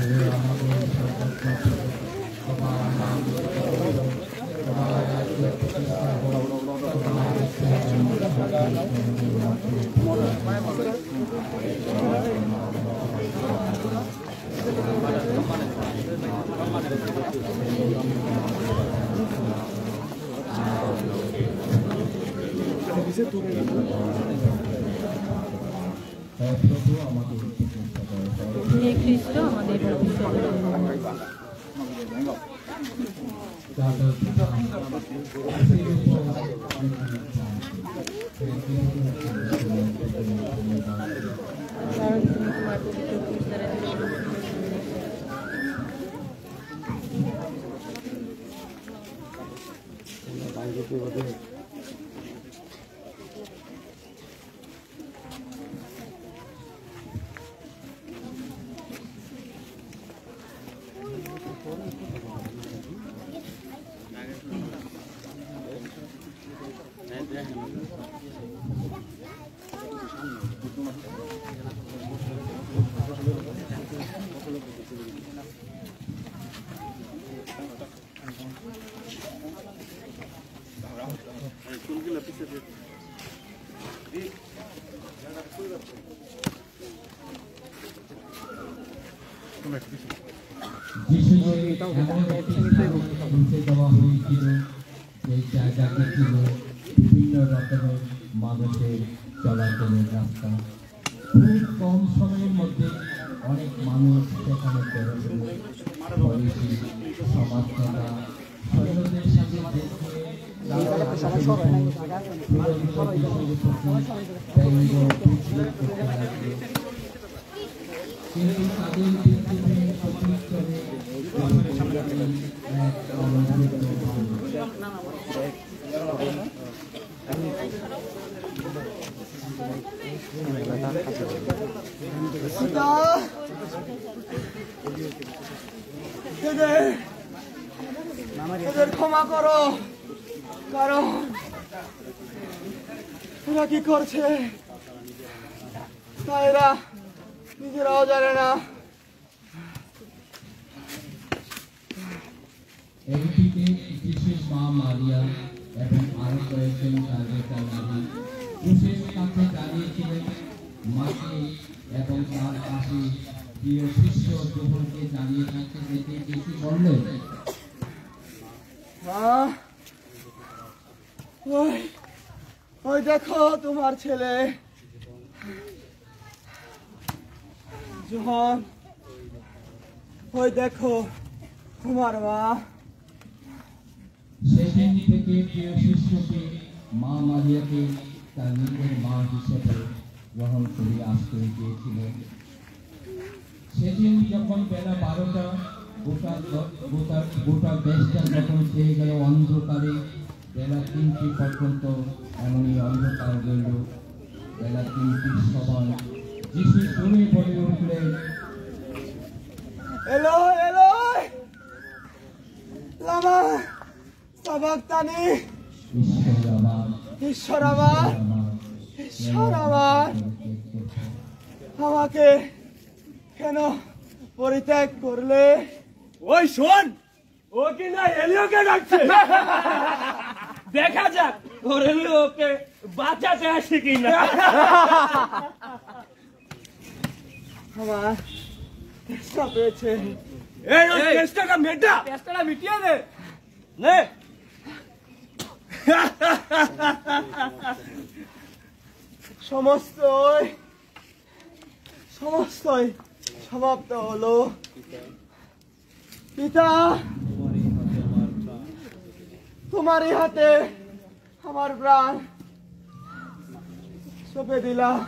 প্রভু আমাদের হে খ্রিস্ট আমাদের ভবিষ্যৎ কারণ তুমি তোমার পবিত্র ক্রুশ দ্বারা দেওয়া হয়েছিল, যে জায়গাটি ছিল বিভিন্ন রকমের মানুষের চলাচলের রাস্তা। খুব কম সময়ের মধ্যে অনেক মানুষ সেখানে সমাজতা সৈন্যদের সাথে কিন্তু তাদের এদের ক্ষমা করো, কারণ এরা কি করছে তা এরা নিজেরাও জানে না। একদিকে বিশেষ মা মারিয়া এবং আরো কয়েকজন কার্যকর নারী বিশেষ কাছে দাঁড়িয়েছিলেন মাকে এবং তার পাশে প্রিয় শিষ্য জোহরকে দাঁড়িয়ে থাকতে দেখে কিছু বললেন। ওই দেখো তোমার ছেলে জোহর, ওই দেখো তোমার মা। সেদিন থেকে প্রিয় শিষ্যকে মা মারিয়াকে তার নিজের মা হিসেবে গ্রহণ করে আসতে গিয়েছিলেন। সেদিন যখন বেলা 12টা, গোটা দেশটা যখন খেয়ে গেল অন্ধকারে, বেলা 3টি পর্যন্ত এমনই অন্ধকার রইল। বেলা 3টির সময় যিশু জোরে বলে উঠলেন, এলো এলো লামা সাবাক্তানি, ঈশ্বর আমার, ঈশ্বর আমার, ঈশ্বর আমার, আমাকে কেন পরিত্যাগ করলে? ওই শোন, ও কিনা এলিওকে ডাকছে। দেখা যাক ওর এলিওকে বাঁচাতে আসে কিনা। আমার চেষ্টা পেয়েছে। এই ওই চেষ্টাটা মেটা, চেষ্টাটা মিটিয়ে দে নে। সমস্তই সমাপ্ত হলো। পিতা, তোমারই হাতে আমার প্রাণ সঁপে দিলাম।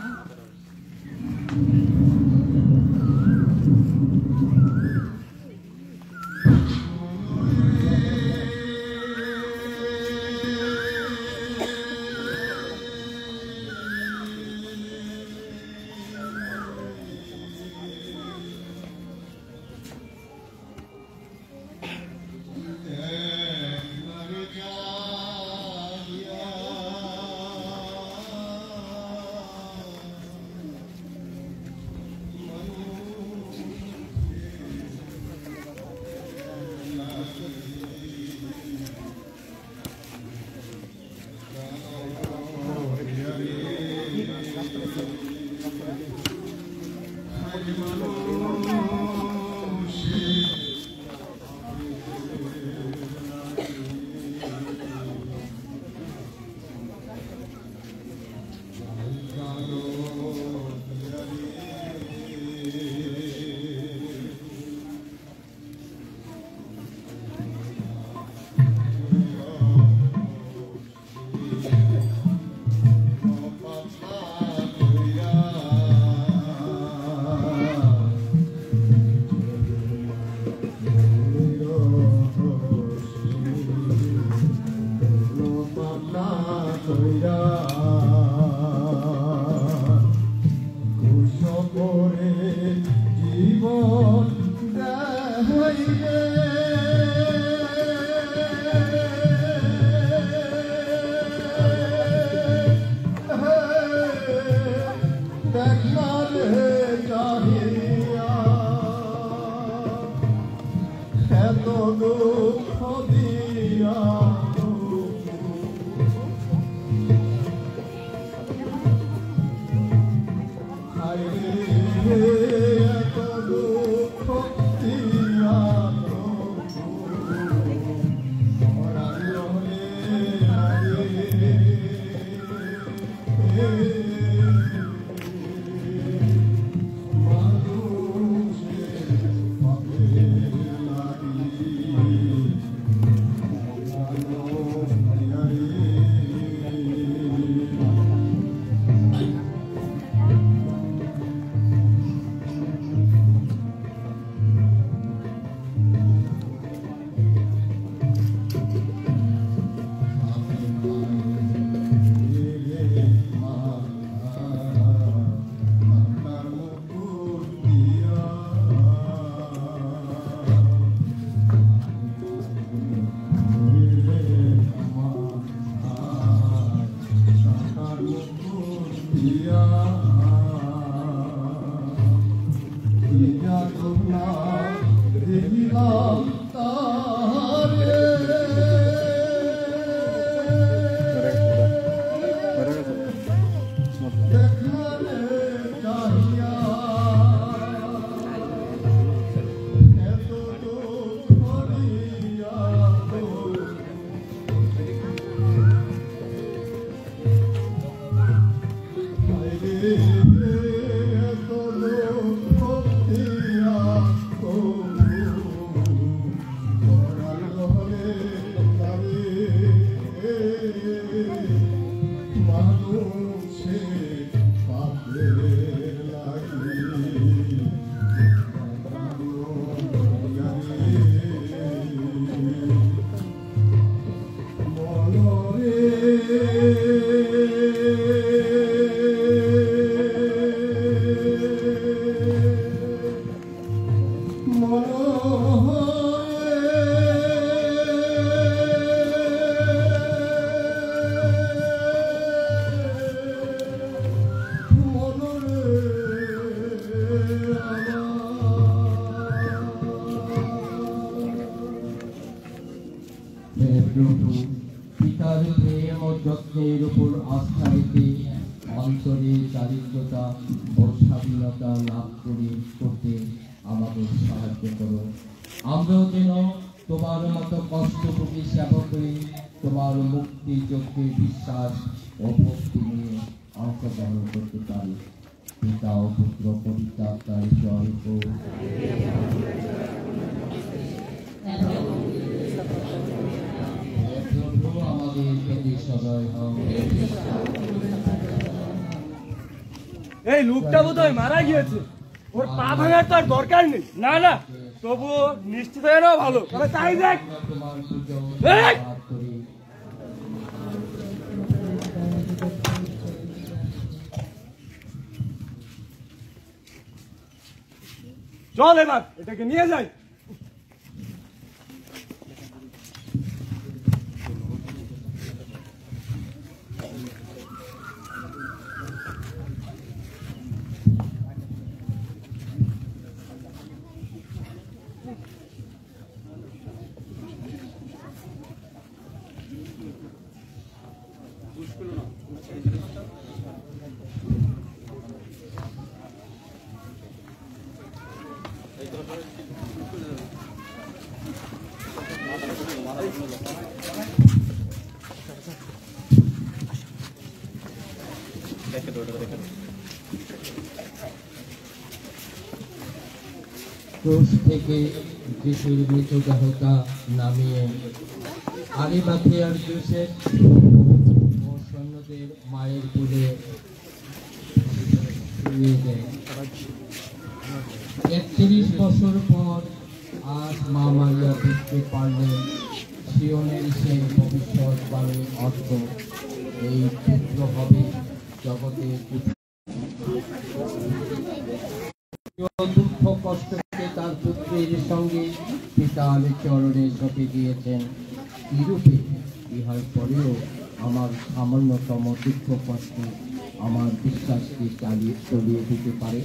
এত দুঃখ পিতার প্রেম ও যত্নের উপর আস্থা রেখে অন্তরে দারিদ্রতা ও স্বাধীনতা লাভ করতে আমাদের সাহায্য করো। আমরাও যেন তোমার মতো কষ্টভোগী সেবা করে তোমার মুক্তি যজ্ঞে বিশ্বাস ও ভক্তি নিয়ে অংশগ্রহণ করতে পারি। পিতা ও পুত্র পবিত্র আত্মার জয় হোক। এই লোকটা বোধহয় মারা গিয়েছে, ওর পা ভাঙার তো আর দরকার নেই। না না, তবুও নিশ্চিত হয়ে নাও ভালো। তবে তাই দেখ, চল এবার এটাকে নিয়ে যাই। ক্রুশ থেকে যিশুর মৃতদেহটা নামিয়ে আরিমাথিয়ার জোসেফ ও সৈন্যদের মায়ের কোলে শুইয়ে দেয়। 31 বছর পর আজ মা মারিয়া বুঝতে পারলেন সিওনের সেই ভবিষ্যৎবাণী অর্থ। এই পুত্র হবে জগতের দুঃখ কষ্টকে তার পুত্রের সঙ্গে পিতার চরণে সঁপে দিয়েছেন। ইরূপে ইহার পরেও আমার সামান্যতম দুঃখ কষ্ট আমার বিশ্বাসকে চলিয়ে দিতে পারে।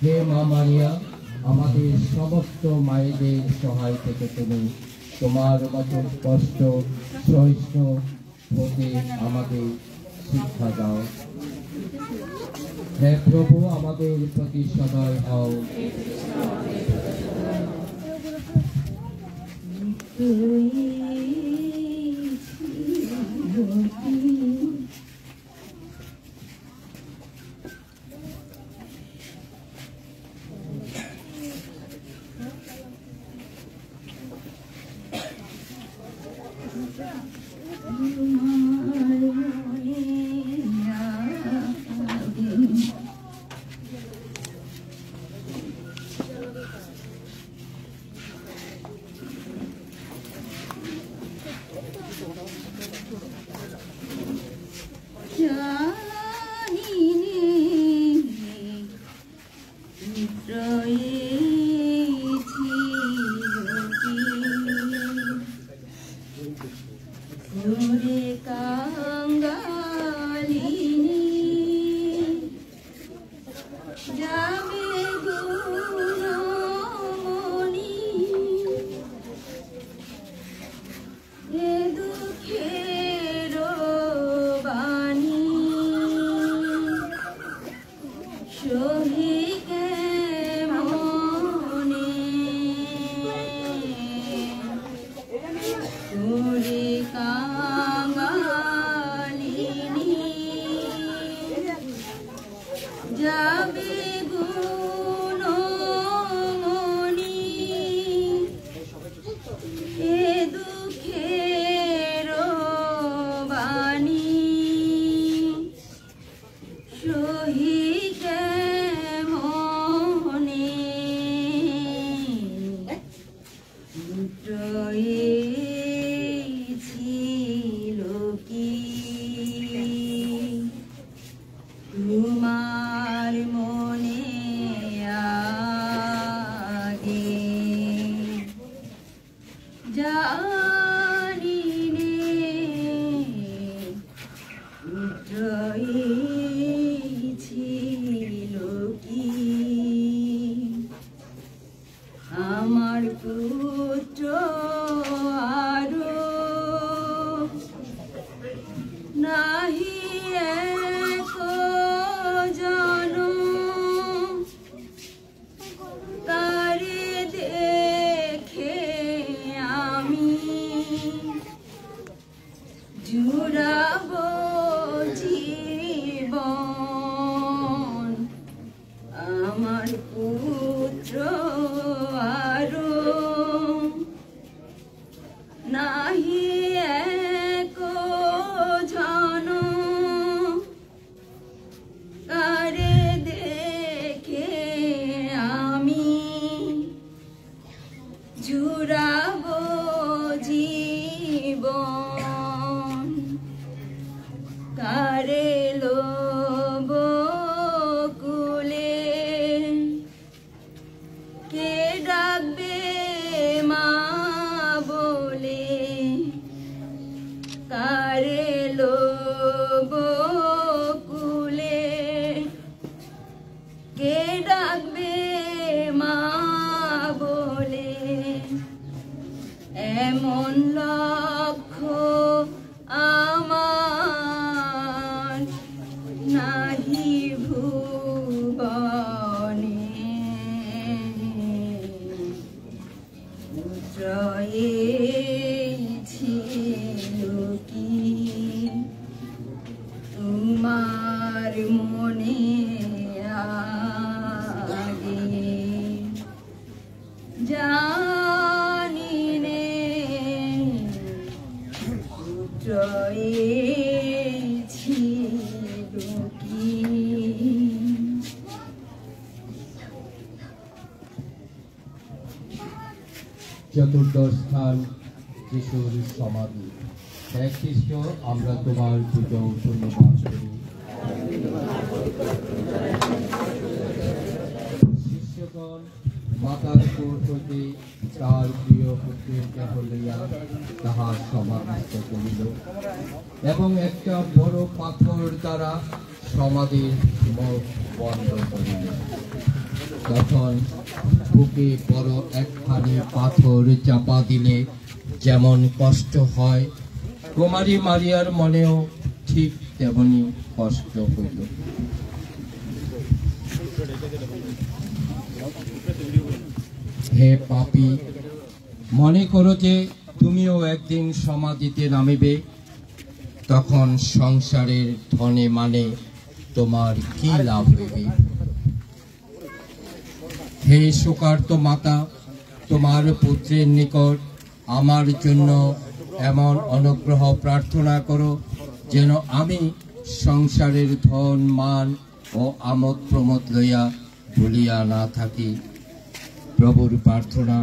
হে মা মারিয়া, আমাদের সমস্ত মায়েদের সহায় থেকে তুমি তোমার মতো কষ্ট সহিষ্ণু হতে আমাদের শিক্ষা দাও। হে প্রভু, আমাদের প্রতি সদয় হও। সহিকে মনে তোরে কাঙালিনী যাবে গুণমণি এ দুঃখের বাণী সহিকে মনে ছিল কি তোমার মনে আগে জানি নে ছিল কি আমার পুত্র আরো নাহি এক জানো তারে দেখে আমি জুড়াব জীবন আমার পুত্র আরো নাহি এক জানো কারে দেখে আমি জুড়াব জীবন কারে লোব কুলে কে ডাকবে মা বলে কারে লোব কুলে কে ডাকবে মা বলে এমন লক্ষ্য আমার নাহি ভুবনে ছিল কি তোমার মনে আগে জানি নে ছিল কি চতুর্দশ স্থান যিশুর সমাধি। হে খ্রিস্ট, আমরা তোমার পুজো ধন্যবাদ করি। শিষ্যগণ মাতার কোল হইতে তার প্রিয় পুত্রের দেহ লইয়া তাহার সমাধিস্থ করিল এবং একটা বড় পাথর দ্বারা সমাধির মুখ বন্ধ করিল। তখন বুকে বড় একখানি পাথর চাপা দিলে যেমন কষ্ট হয়, কুমারী মারিয়ার মনেও ঠিক তেমনি কষ্ট হইল। হে পাপী, মনে করো যে তুমিও একদিন সমাধিতে নামিবে, তখন সংসারের ধনে মানে তোমার কি লাভ হইবে? হে শোকার্ত মাতা, তোমার পুত্রের নিকট আমার জন্য এমন অনুগ্রহ প্রার্থনা করো যেন আমি সংসারের ধন মান ও আমোদ প্রমোদ লইয়া ভুলিয়া না থাকি। প্রভুর প্রার্থনা।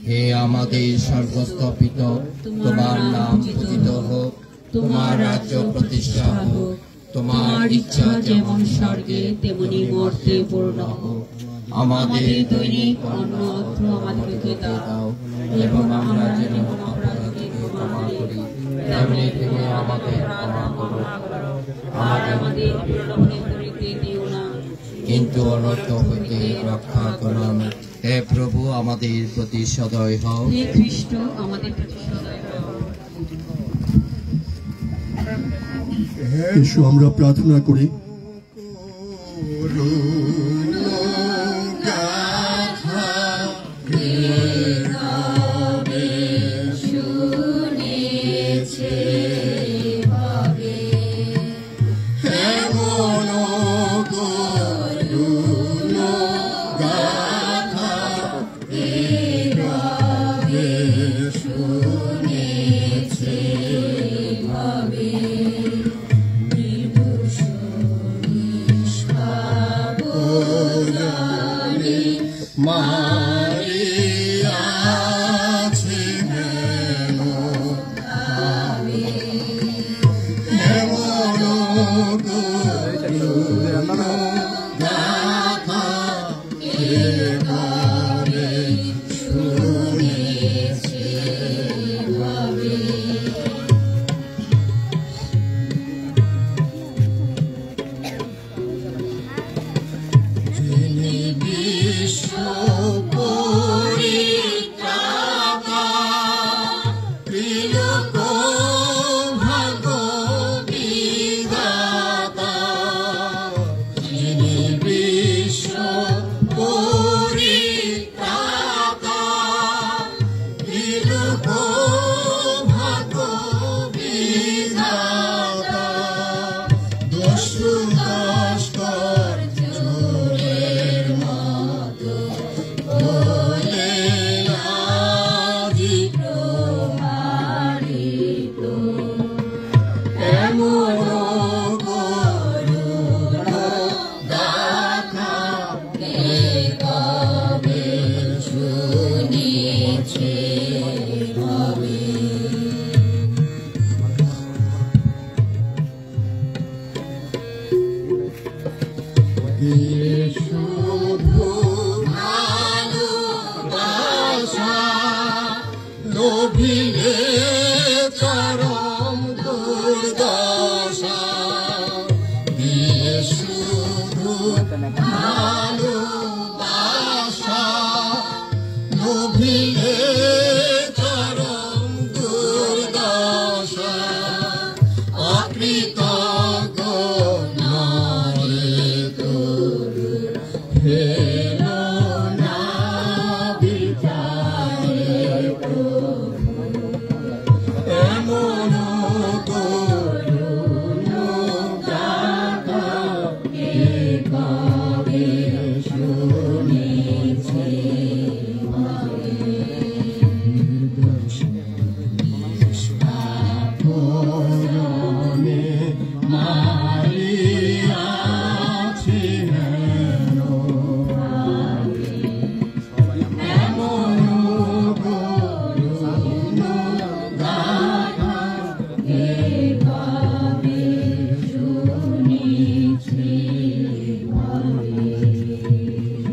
হে আমাদের স্বর্গস্থপিত, তোমার নাম পূজিত হোক, তোমার রাজ্য প্রতিষ্ঠা হোক, তোমার ইচ্ছা যেমন স্বর্গে তেমনি মর্তে পূর্ণ হোক। আমাদের দৈনিক অন্ন আমাদেরকে দাও, এবং আমরা যেন অপরাধীকে ক্ষমা করি তেমনি তুমি আমাদের ক্ষমা করো। আমাদের প্রলোভনে পড়িতে দিও না, কিন্তু অনর্থ হইতে রক্ষা করো। হে প্রভু, আমাদের প্রতি সদয় হও। হে খ্রিস্ট, আমাদের প্রতি সদয় হও। এসো আমরা প্রার্থনা করি।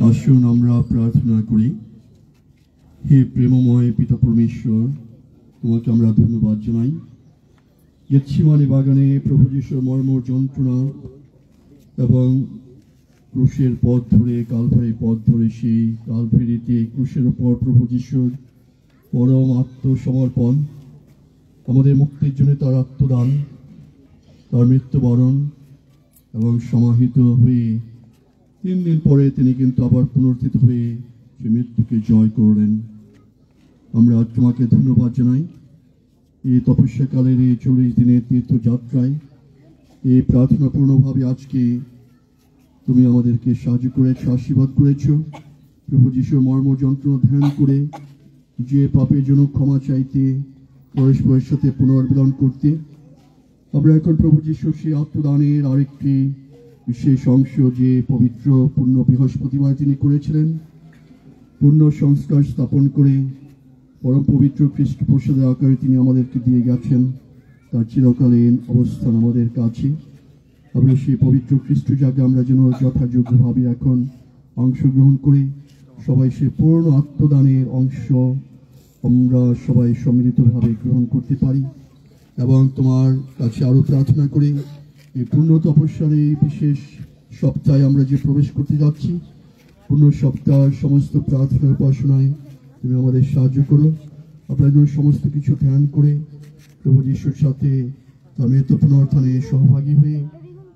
আসুন আমরা প্রার্থনা করি। হে প্রেমময় পিতা পরমেশ্বর, তোমাকে আমরা ধন্যবাদ জানাই। গেতসেমানি বাগানে প্রভু যিশুর মর্ম যন্ত্রণা এবং ক্রুশের পথ ধরে, কালভারি পথ ধরে, সেই কালভারিতে ক্রুশের উপর প্রভু যিশুর পরম আত্মসমর্পণ, আমাদের মুক্তির জন্য তার আত্মদান, তার মৃত্যুবরণ এবং সমাহিত হয়ে 3 দিন পরে তিনি কিন্তু আবার পুনরুত্থিত হয়ে সে মৃত্যুকে জয় করলেন। আমরা তোমাকে ধন্যবাদ জানাই। এই তপস্যাকালের এই 40 দিনের তীর্থযাত্রায় এই প্রার্থনাপূর্ণভাবে আজকে তুমি আমাদেরকে সাহায্য করেছ, আশীর্বাদ করেছ। প্রভু যিশুর মর্ম যন্ত্রণা ধ্যান করে যে পাপের জন্য ক্ষমা চাইতে, পরস্পরের সাথে পুনর্মিলন করতে, আমরা এখন প্রভু যিশুর সেই আত্মদানের আরেকটি বিশেষ অংশ যে পবিত্র পূর্ণ বৃহস্পতিবার তিনি করেছিলেন, পূর্ণ সংস্কার স্থাপন করে পরম পবিত্র খ্রিস্ট প্রসাদের আকারে তিনি আমাদেরকে দিয়ে গেছেন তার চিরকালীন অবস্থান আমাদের কাছে। আমরা সেই পবিত্র খ্রিস্ট যাকে আমরা যেন যথাযোগ্যভাবে এখন অংশগ্রহণ করি, সবাই সে পূর্ণ আত্মদানের অংশ আমরা সবাই সম্মিলিতভাবে গ্রহণ করতে পারি। এবং তোমার কাছে আরও প্রার্থনা করি, এই পূর্ণ তপস্যার এই বিশেষ সপ্তাহে আমরা যে প্রবেশ করতে যাচ্ছি, পূর্ণ সপ্তাহ সমস্ত প্রার্থনা উপাসনায় তুমি আমাদের সাহায্য করো। আমরা যেন সমস্ত কিছু ধ্যান করে প্রভু যিশুর সাথে তার মৃত্যু পুনরুত্থানে সহভাগী হয়ে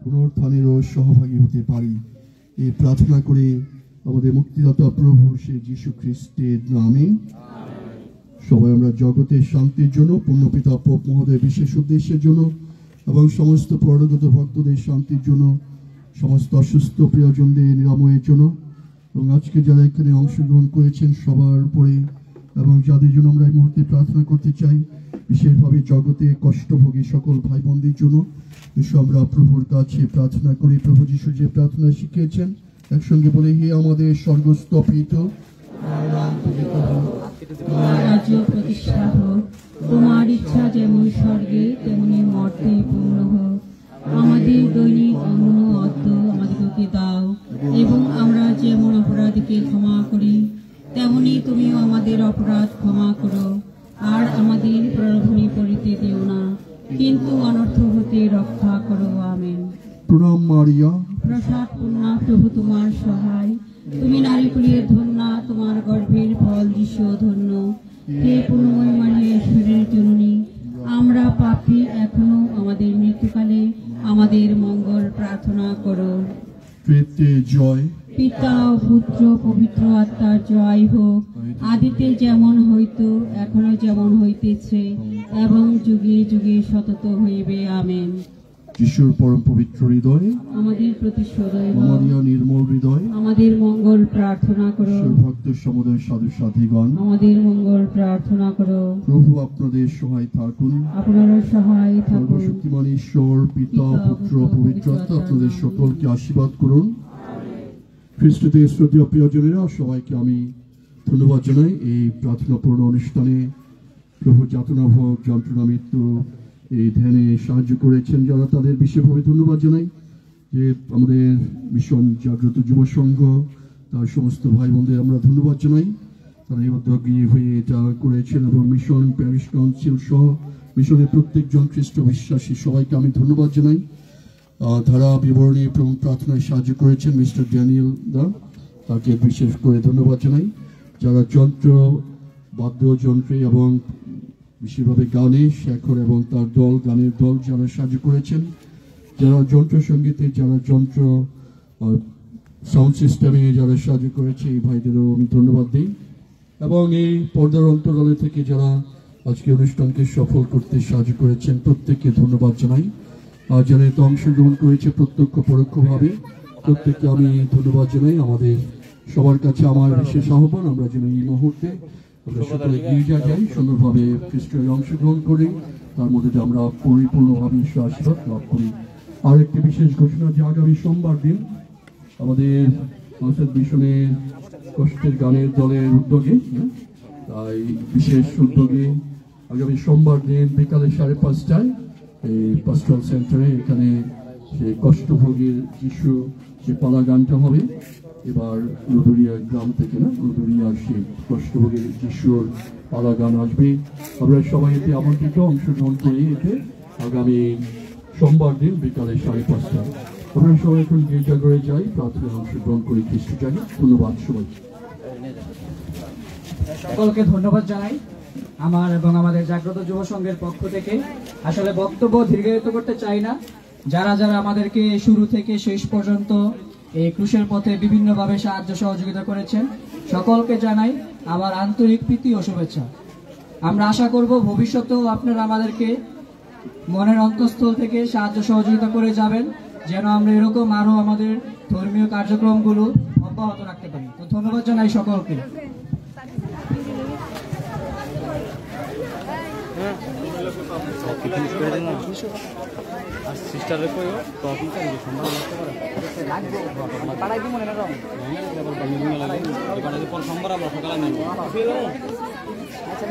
পুনরুত্থানেরও সহভাগী হতে পারি। এই প্রার্থনা করে আমাদের মুক্তিদাতা প্রভু শ্রী যীশু খ্রিস্টের নামে। সবাই আমরা জগতের শান্তির জন্য, পূর্ণপিতা পোপ মহোদয় বিশেষ উদ্দেশ্যের জন্য এবং সমস্ত পরলোকিত ভক্তদের শান্তির জন্য, সমস্ত অসুস্থ প্রিয়জনদের নিরাময়ের জন্য এবং আজকে যারা এখানে অংশগ্রহণ করেছেন সবার উপরে এবং যাদের জন্য আমরা এই মুহূর্তে প্রার্থনা করতে চাই, বিশেষভাবে জগতে কষ্টভোগী সকল ভাই বোনদের জন্য এসব আমরা প্রভুর কাছে প্রার্থনা করি। প্রভু যীশু যে প্রার্থনা শিখিয়েছেন একসঙ্গে বলে, হে আমাদের স্বর্গস্থ পিতা, তোমার রাজ্য প্রতিষ্ঠা হোক, তোমার ইচ্ছা যেমন স্বর্গে তেমনি মর্তে পূর্ণ হোক। আমাদের দৈনিক অন্ন অদ্য আমাদেরকে দাও, এবং আমরা যেমন অপরাধীকে ক্ষমা করি তেমনি তুমিও আমাদের অপরাধ ক্ষমা করো। আর আমাদের প্রলোভনে পড়িতে দিও না, কিন্তু অনর্থ হতে রক্ষা করো। আমেন। প্রণাম মারিয়া, প্রসাদ পূর্ণা, প্রভু তোমার সহায়। তুমি নারীকুলের ধন্যা, তোমার গর্ভের ফল যিশু ধন্য। হে পুণ্যময় মারিয়া, ঈশ্বরের জননী, আমরা পাপী, এখনো আমাদের মৃত্যুকালে আমাদের মঙ্গল প্রার্থনা করো। পেতে জয়। পিতা ও পুত্র পবিত্র আত্মার জয় হোক, আদিতে যেমন হইত এখনো যেমন হইতেছে এবং যুগে যুগে সতত হইবে। আমেন। যিশুর পরম পবিত্র হৃদয়ে আমাদের প্রতি সদয় হও। মারিয়া নির্মল হৃদয় আমাদের মঙ্গল প্রার্থনা করো। ভক্ত সমুদয় সাধু সাথীগণ, আমাদের মঙ্গল প্রার্থনা করো। প্রভু আপনাদের সহায় থাকুন। আপনারা সহায় থাকুন। সর্বশক্তিমান ঈশ্বর পিতা, পুত্র, পবিত্র আত্মা আপনাদের সকলকে আশীর্বাদ করুন। খ্রিস্টতে শ্রদ্ধেয় প্রিয়জনেরা, সবাইকে আমি ধন্যবাদ জানাই এই প্রার্থনাপূর্ণ অনুষ্ঠানে প্রভু যাতনা ভোগ, যন্ত্রণা, মৃত্যু এই ধ্যানে সাহায্য করেছেন যারা, তাদের বিশেষভাবে ধন্যবাদ জানাই। যে আমাদের মিশন জাগ্রত যুব সংঘ, তার সমস্ত ভাই বোনদের আমরা ধন্যবাদ জানাই। তারা এই উদ্যোগী হয়ে এটা করেছেন এবং মিশন প্যারিশ কাউন্সিল সহ মিশনের প্রত্যেকজন খ্রিস্ট বিশ্বাসী সবাইকে আমি ধন্যবাদ জানাই। ধারা বিবরণী এবং প্রার্থনায় সাহায্য করেছেন মিস্টার ড্যানিয়েল দা, তাকে বিশেষ করে ধন্যবাদ জানাই। যারা যন্ত্র, বাদ্যযন্ত্রে এবং বিশেষভাবে গানে শেখর এবং তার দল, গানের দল যারা সাহায্য করেছেন, যারা যন্ত্র সঙ্গীতে, যারা যন্ত্র সাউন্ড সিস্টেমে যারা সাহায্য করেছে, এই ভাইদেরও আমি ধন্যবাদ দিই। এবং এই পর্দার অন্তরালে থেকে যারা আজকে অনুষ্ঠানকে সফল করতে সাহায্য করেছেন প্রত্যেককে ধন্যবাদ জানাই। আর যারা এতে অংশগ্রহণ করেছে প্রত্যক্ষ পরোক্ষভাবে প্রত্যেককে আমি ধন্যবাদ জানাই। আমাদের সবার কাছে আমার বিশেষ আহ্বান, আমরা যেন এই মুহূর্তে আমরা সকলে গির্জা যাই, সুন্দরভাবে খ্রিস্টের অংশগ্রহণ করি, তার মধ্যে দিয়ে আমরা পরিপূর্ণভাবে ঈশ্বর আশীর্বাদ লাভ করি। আর একটি বিশেষ ঘোষণা যে আগামী সোমবার দিন আমাদের মিশনের কষ্টের গানের দলের উদ্যোগে, তাই বিশেষ উদ্যোগে আগামী সোমবার দিন বিকালে 5:30টায় এই পাস্টরাল সেন্টারে এখানে সেই কষ্টভোগীর যিশু যে পালা গানটা হবে। এবার লুদুরিয়া গ্রাম থেকে লুদুরিয়ার সেই কষ্টভোগীর যিশুর পালা গান আসবে। আমরা সবাই এতে আমন্ত্রিত, অংশগ্রহণ করি। এতে আগামী সোমবার দিন বিকালে 5:30টায় আমরা সবাই এখন গির্জা করে যাই, প্রার্থনায় অংশগ্রহণ করি, খ্রিস্ট জানি। ধন্যবাদ সবাই। সকলকে ধন্যবাদ জানাই আমার এবং আমাদের জাগ্রত যুব সংঘের পক্ষ থেকে। আসলে বক্তব্য দীর্ঘায়িত করতে চাই না। যারা যারা আমাদেরকে শুরু থেকে শেষ পর্যন্ত এই ক্রুশের পথে বিভিন্নভাবে সাহায্য সহযোগিতা করেছেন, সকলকে জানাই আমার আন্তরিক প্রীতি ও শুভেচ্ছা। আমরা আশা করব ভবিষ্যতেও আপনারা আমাদেরকে মনের অন্তঃস্থল থেকে সাহায্য সহযোগিতা করে যাবেন, যেন আমরা এরকম আরো আমাদের ধর্মীয় কার্যক্রমগুলো অব্যাহত রাখতে পারি। তো ধন্যবাদ জানাই সকলকে। সিস্টারের কইও টপিক আছে সম্মান করতে পারে লাগবে পাড়াই কি মনে না রং এবার বাড়ি নিয়ে লাগে এবারে পর সোমবার আমরা সকালে নেব আচ্ছা